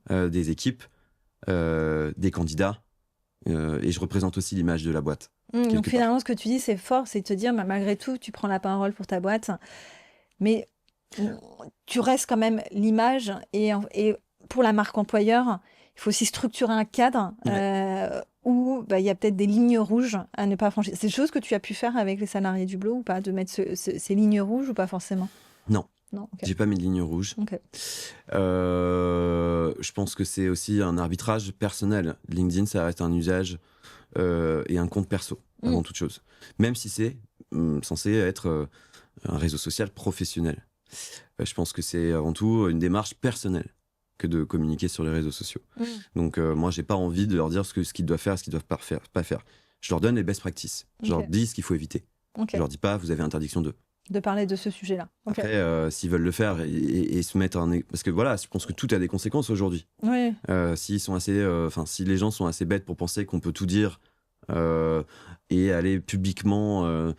[SPEAKER 1] des équipes, des candidats, et je représente aussi l'image de la boîte.
[SPEAKER 2] Donc finalement, ce que tu dis, c'est fort, c'est de te dire, malgré tout, tu prends la parole pour ta boîte, mais tu restes quand même l'image et pour la marque employeur, il faut aussi structurer un cadre où il y a peut-être des lignes rouges à ne pas franchir. C'est des choses que tu as pu faire avec les salariés d'Hublot ou pas, de mettre ces lignes rouges ou pas forcément ?
[SPEAKER 1] Non.
[SPEAKER 2] Non, ok.
[SPEAKER 1] J'ai pas mis de ligne rouge.
[SPEAKER 2] Ok.
[SPEAKER 1] Je pense que c'est aussi un arbitrage personnel. LinkedIn, ça reste un usage et un compte perso, avant toute chose. Même si c'est censé être un réseau social professionnel. Je pense que c'est avant tout une démarche personnelle que de communiquer sur les réseaux sociaux. Donc moi, j'ai pas envie de leur dire ce qu'ils doivent faire, ce qu'ils doivent pas faire. Je leur donne les best practices. Je leur dis ce qu'il faut éviter. Je leur dis pas, vous avez interdiction
[SPEAKER 2] de parler de ce sujet-là.
[SPEAKER 1] Après, s'ils veulent le faire et se mettre parce que voilà, je pense que tout a des conséquences aujourd'hui.
[SPEAKER 2] Oui.
[SPEAKER 1] S'ils sont assez, si les gens sont assez bêtes pour penser qu'on peut tout dire et aller publiquement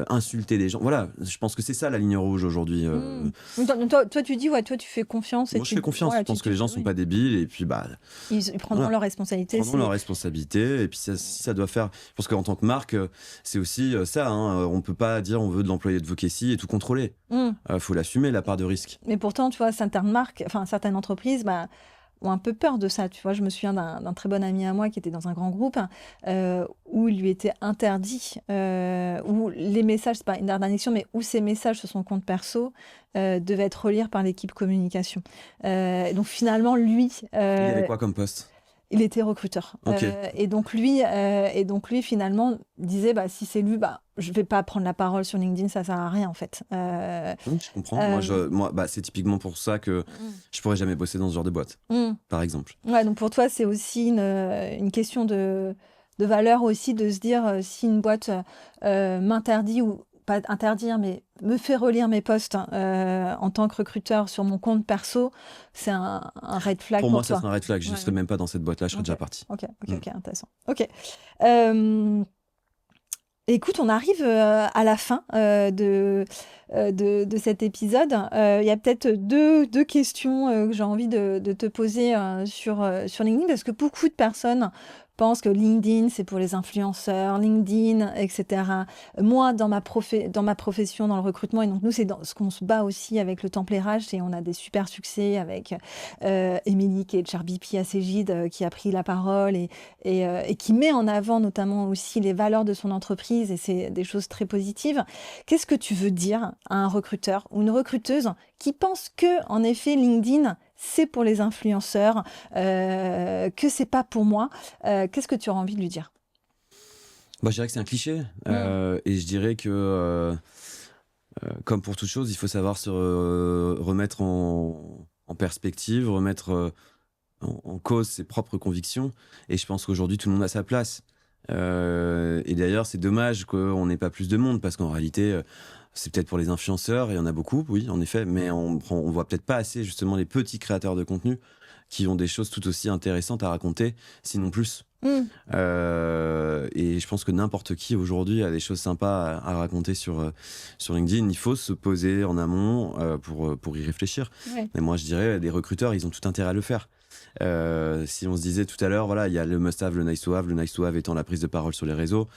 [SPEAKER 1] insulter des gens, voilà, je pense que c'est ça la ligne rouge aujourd'hui.
[SPEAKER 2] Toi, tu dis, ouais, toi, tu fais confiance.
[SPEAKER 1] Moi, je fais confiance. Je pense que les gens sont pas débiles et puis
[SPEAKER 2] ils prendront leurs responsabilités.
[SPEAKER 1] Leurs responsabilités et puis si ça doit faire. Je pense qu'en tant que marque, c'est aussi ça. On peut pas dire on veut de l'employé de Voquessis et tout contrôler. Faut l'assumer la part de risque.
[SPEAKER 2] Mais pourtant, tu vois, certaines marques, certaines entreprises, ont un peu peur de ça. Tu vois, je me souviens d'un très bon ami à moi qui était dans un grand groupe où il lui était interdit, où les messages, c'est pas une interdiction, mais où ses messages sur son compte perso devaient être relire par l'équipe communication. Donc finalement, lui...
[SPEAKER 1] il avait quoi comme poste ?
[SPEAKER 2] Il était recruteur. Et donc lui, finalement, disait, si c'est lui, je vais pas prendre la parole sur LinkedIn, ça sert à rien, en fait.
[SPEAKER 1] Je comprends. Moi, c'est typiquement pour ça que je pourrais jamais bosser dans ce genre de boîte, par exemple.
[SPEAKER 2] Ouais, donc pour toi, c'est aussi une question de valeur aussi, de se dire, si une boîte m'interdit ou pas interdire, mais me fait relire mes posts en tant que recruteur sur mon compte perso, c'est un red flag pour
[SPEAKER 1] moi,
[SPEAKER 2] toi.
[SPEAKER 1] ça serait un red flag. Je ne serais même pas dans cette boîte-là, je serais déjà parti.
[SPEAKER 2] Ok, intéressant. Ok. Écoute, on arrive à la fin de cet épisode. Il y a peut-être deux questions que j'ai envie de te poser sur LinkedIn, parce que beaucoup de personnes pensent que LinkedIn, c'est pour les influenceurs, LinkedIn, etc. Moi, dans ma profession, dans le recrutement, et donc nous, c'est dans ce qu'on se bat aussi avec le Temple RH, et on a des super succès avec Émilie, qui est HRBP à Cégide, qui a pris la parole et qui met en avant notamment aussi les valeurs de son entreprise, et c'est des choses très positives. Qu'est-ce que tu veux dire à un recruteur ou une recruteuse qui pense que, en effet, LinkedIn, c'est pour les influenceurs, que c'est pas pour moi? Qu'est-ce que tu auras envie de lui dire?
[SPEAKER 1] Je dirais que c'est un cliché. Et je dirais que, comme pour toute chose, il faut savoir se remettre en perspective, remettre en cause ses propres convictions. Et je pense qu'aujourd'hui, tout le monde a sa place. Et d'ailleurs, c'est dommage qu'on n'ait pas plus de monde, parce qu'en réalité, c'est peut-être pour les influenceurs, il y en a beaucoup, oui, en effet, mais on voit peut-être pas assez justement les petits créateurs de contenu qui ont des choses tout aussi intéressantes à raconter, sinon plus. Et je pense que n'importe qui aujourd'hui a des choses sympas à raconter sur LinkedIn. Il faut se poser en amont pour y réfléchir.
[SPEAKER 2] Ouais.
[SPEAKER 1] Mais moi, je dirais, les recruteurs, ils ont tout intérêt à le faire. Si on se disait tout à l'heure, voilà, il y a le must-have, le nice-to-have étant la prise de parole sur les réseaux,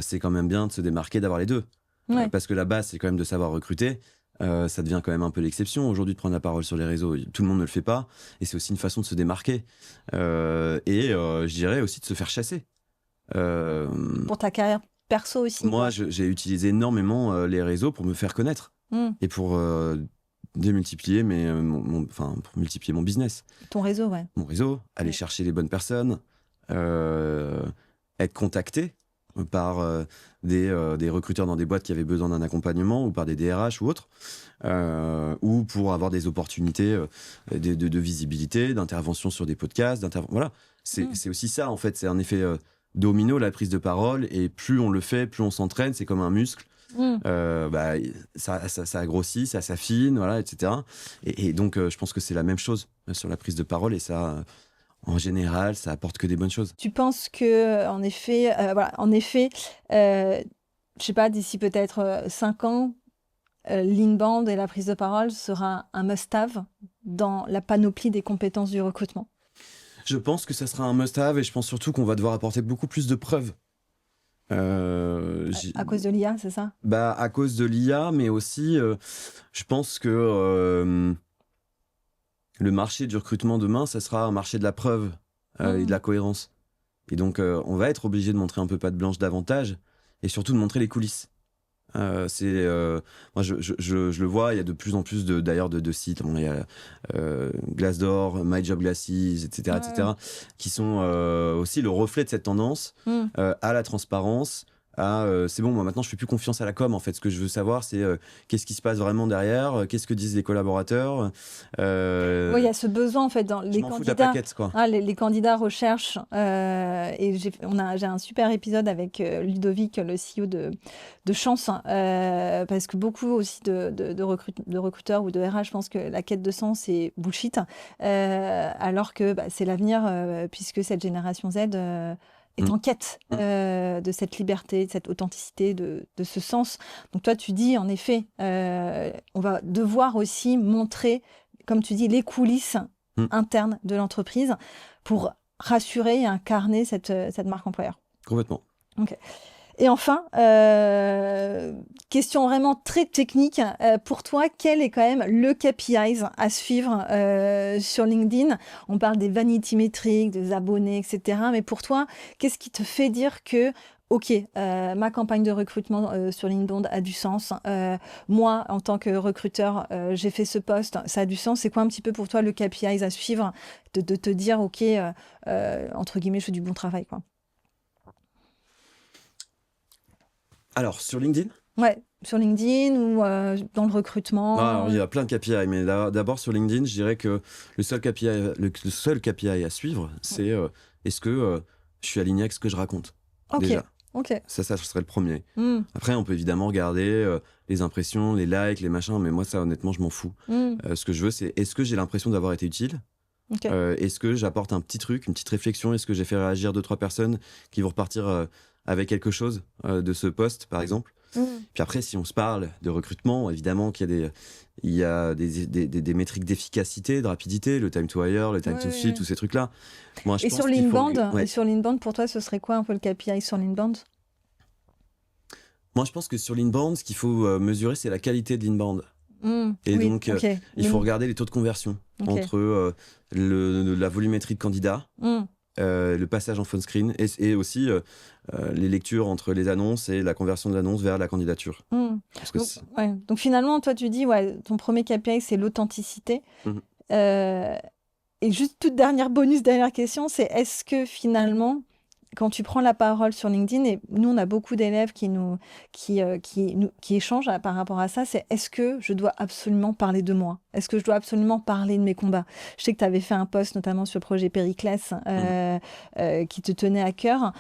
[SPEAKER 1] c'est quand même bien de se démarquer, d'avoir les deux.
[SPEAKER 2] Ouais.
[SPEAKER 1] Parce que la base, c'est quand même de savoir recruter. Ça devient quand même un peu l'exception aujourd'hui de prendre la parole sur les réseaux. Tout le monde ne le fait pas, et c'est aussi une façon de se démarquer. Je dirais aussi de se faire chasser.
[SPEAKER 2] Pour ta carrière perso aussi.
[SPEAKER 1] Moi, j'ai utilisé énormément les réseaux pour me faire connaître et pour démultiplier pour multiplier mon business.
[SPEAKER 2] Ton réseau, ouais.
[SPEAKER 1] Mon réseau, aller chercher les bonnes personnes, être contacté par des recruteurs dans des boîtes qui avaient besoin d'un accompagnement, ou par des DRH ou autres, ou pour avoir des opportunités de visibilité, d'intervention sur des podcasts, voilà. C'est aussi ça, en fait, c'est un effet domino, la prise de parole, et plus on le fait, plus on s'entraîne, c'est comme un muscle. Ça grossit, ça s'affine, voilà, etc. Et donc, je pense que c'est la même chose sur la prise de parole, et ça... En général, ça apporte que des bonnes choses.
[SPEAKER 2] Tu penses que, en effet, je sais pas, d'ici peut-être 5 ans, l'inbound et la prise de parole sera un must-have dans la panoplie des compétences du recrutement?
[SPEAKER 1] Je pense que ça sera un must-have, et je pense surtout qu'on va devoir apporter beaucoup plus de preuves.
[SPEAKER 2] À cause de l'IA, c'est ça?
[SPEAKER 1] À cause de l'IA, mais aussi, je pense que... le marché du recrutement demain, ça sera un marché de la preuve et de la cohérence. Et donc, on va être obligé de montrer un peu patte blanche davantage, et surtout de montrer les coulisses. Moi, je le vois, il y a de plus en plus d'ailleurs de sites. Bon, il y a Glassdoor, My Job Glasses, etc., etc., qui sont aussi le reflet de cette tendance à la transparence. C'est bon, moi maintenant je fais plus confiance à la com en fait. Ce que je veux savoir, c'est qu'est-ce qui se passe vraiment derrière, qu'est-ce que disent les collaborateurs.
[SPEAKER 2] Oui, il y a ce besoin en fait dans les
[SPEAKER 1] Je m'en fous de la
[SPEAKER 2] candidats.
[SPEAKER 1] plaquette, quoi.
[SPEAKER 2] Les candidats recherchent et j'ai un super épisode avec Ludovic, le CEO de Chance, parce que beaucoup aussi de recruteurs ou de RH pensent que la quête de sens c'est bullshit, alors que c'est l'avenir puisque cette génération Z est en quête de cette liberté, de cette authenticité, de ce sens. Donc toi, tu dis, en effet, on va devoir aussi montrer, comme tu dis, les coulisses internes de l'entreprise pour rassurer et incarner cette marque employeur.
[SPEAKER 1] Complètement.
[SPEAKER 2] Ok. Et enfin, question vraiment très technique. Pour toi, quel est quand même le KPIs à suivre sur LinkedIn? On parle des vanity metrics, des abonnés, etc. Mais pour toi, qu'est-ce qui te fait dire que OK, ma campagne de recrutement sur LinkedIn a du sens. Moi, en tant que recruteur, j'ai fait ce post, ça a du sens. C'est quoi un petit peu pour toi le KPIs à suivre de te dire OK, entre guillemets, je fais du bon travail, quoi.
[SPEAKER 1] Alors, sur LinkedIn?
[SPEAKER 2] Ouais, sur LinkedIn ou dans le recrutement.
[SPEAKER 1] Alors, il y a plein de KPI, mais d'abord sur LinkedIn, je dirais que le seul KPI à suivre, c'est est-ce que je suis aligné avec ce que je raconte. Déjà. Ça serait le premier. Après, on peut évidemment regarder les impressions, les likes, les machins, mais moi, ça, honnêtement, je m'en fous. Ce que je veux, c'est est-ce que j'ai l'impression d'avoir été utile? Est-ce que j'apporte un petit truc, une petite réflexion? Est-ce que j'ai fait réagir 2-3 personnes qui vont repartir avec quelque chose de ce post, par exemple? Puis après, si on se parle de recrutement, évidemment qu'il y a des métriques d'efficacité, de rapidité, le time to hire, le time to fit, tous ces trucs-là. Moi, je pense
[SPEAKER 2] sur l'inbound, pour toi, ce serait quoi un peu le KPI sur l'inbound?
[SPEAKER 1] Moi, je pense que sur l'inbound, ce qu'il faut mesurer, c'est la qualité de l'inbound. Et donc, il faut regarder les taux de conversion entre la volumétrie de candidats, le passage en phone screen et aussi les lectures entre les annonces et la conversion de l'annonce vers la candidature.
[SPEAKER 2] Donc finalement, toi, tu dis, ton premier KPI, c'est l'authenticité. Et juste toute dernière question, c'est est-ce que finalement, quand tu prends la parole sur LinkedIn, et nous, on a beaucoup d'élèves qui échangent par rapport à ça, c'est est-ce que je dois absolument parler de moi? Est-ce que je dois absolument parler de mes combats? Je sais que tu avais fait un post, notamment sur le projet Périclès, qui te tenait à cœur.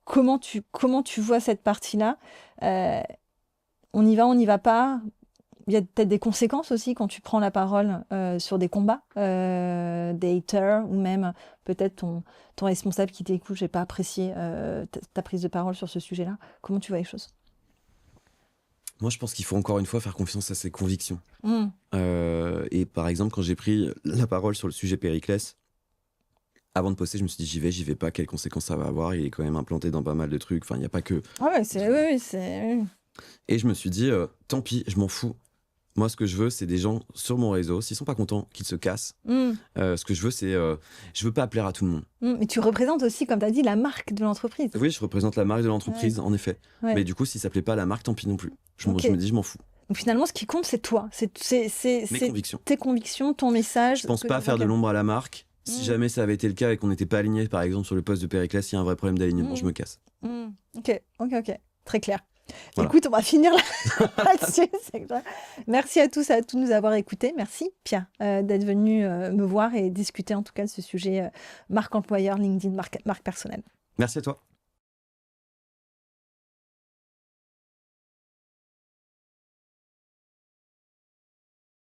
[SPEAKER 2] Comment tu vois cette partie-là? On y va, on n'y va pas? Il y a peut-être des conséquences aussi quand tu prends la parole sur des combats, des haters, ou même peut-être ton responsable qui t'écoute, j'ai pas apprécié ta prise de parole sur ce sujet-là. Comment tu vois les choses?
[SPEAKER 1] Moi, je pense qu'il faut encore une fois faire confiance à ses convictions. Et par exemple, quand j'ai pris la parole sur le sujet Périclès, avant de poster, je me suis dit j'y vais pas, quelles conséquences ça va avoir? Il est quand même implanté dans pas mal de trucs, enfin, il n'y a pas que... Et je me suis dit, tant pis, je m'en fous. Moi, ce que je veux, c'est des gens sur mon réseau. S'ils sont pas contents, qu'ils se cassent. Ce que je veux, c'est... je veux pas plaire à tout le monde.
[SPEAKER 2] Mais tu représentes aussi, comme tu as dit, la marque de l'entreprise.
[SPEAKER 1] Oui, je représente la marque de l'entreprise, en effet. Mais du coup, si ça plaît pas à la marque, tant pis non plus. Je me dis, je m'en fous.
[SPEAKER 2] Donc finalement, ce qui compte, c'est toi. C'est
[SPEAKER 1] convictions.
[SPEAKER 2] Tes convictions, ton message.
[SPEAKER 1] Je pense pas faire de l'ombre à la marque. Si jamais ça avait été le cas et qu'on n'était pas aligné, par exemple, sur le poste de Périclès, il y a un vrai problème d'alignement, je me casse.
[SPEAKER 2] Ok. Très clair. Voilà. Écoute, on va finir là-dessus. Merci à tous de nous avoir écoutés. Merci Pierre d'être venu me voir et discuter en tout cas de ce sujet marque employeur, LinkedIn, marque personnelle.
[SPEAKER 1] Merci à toi.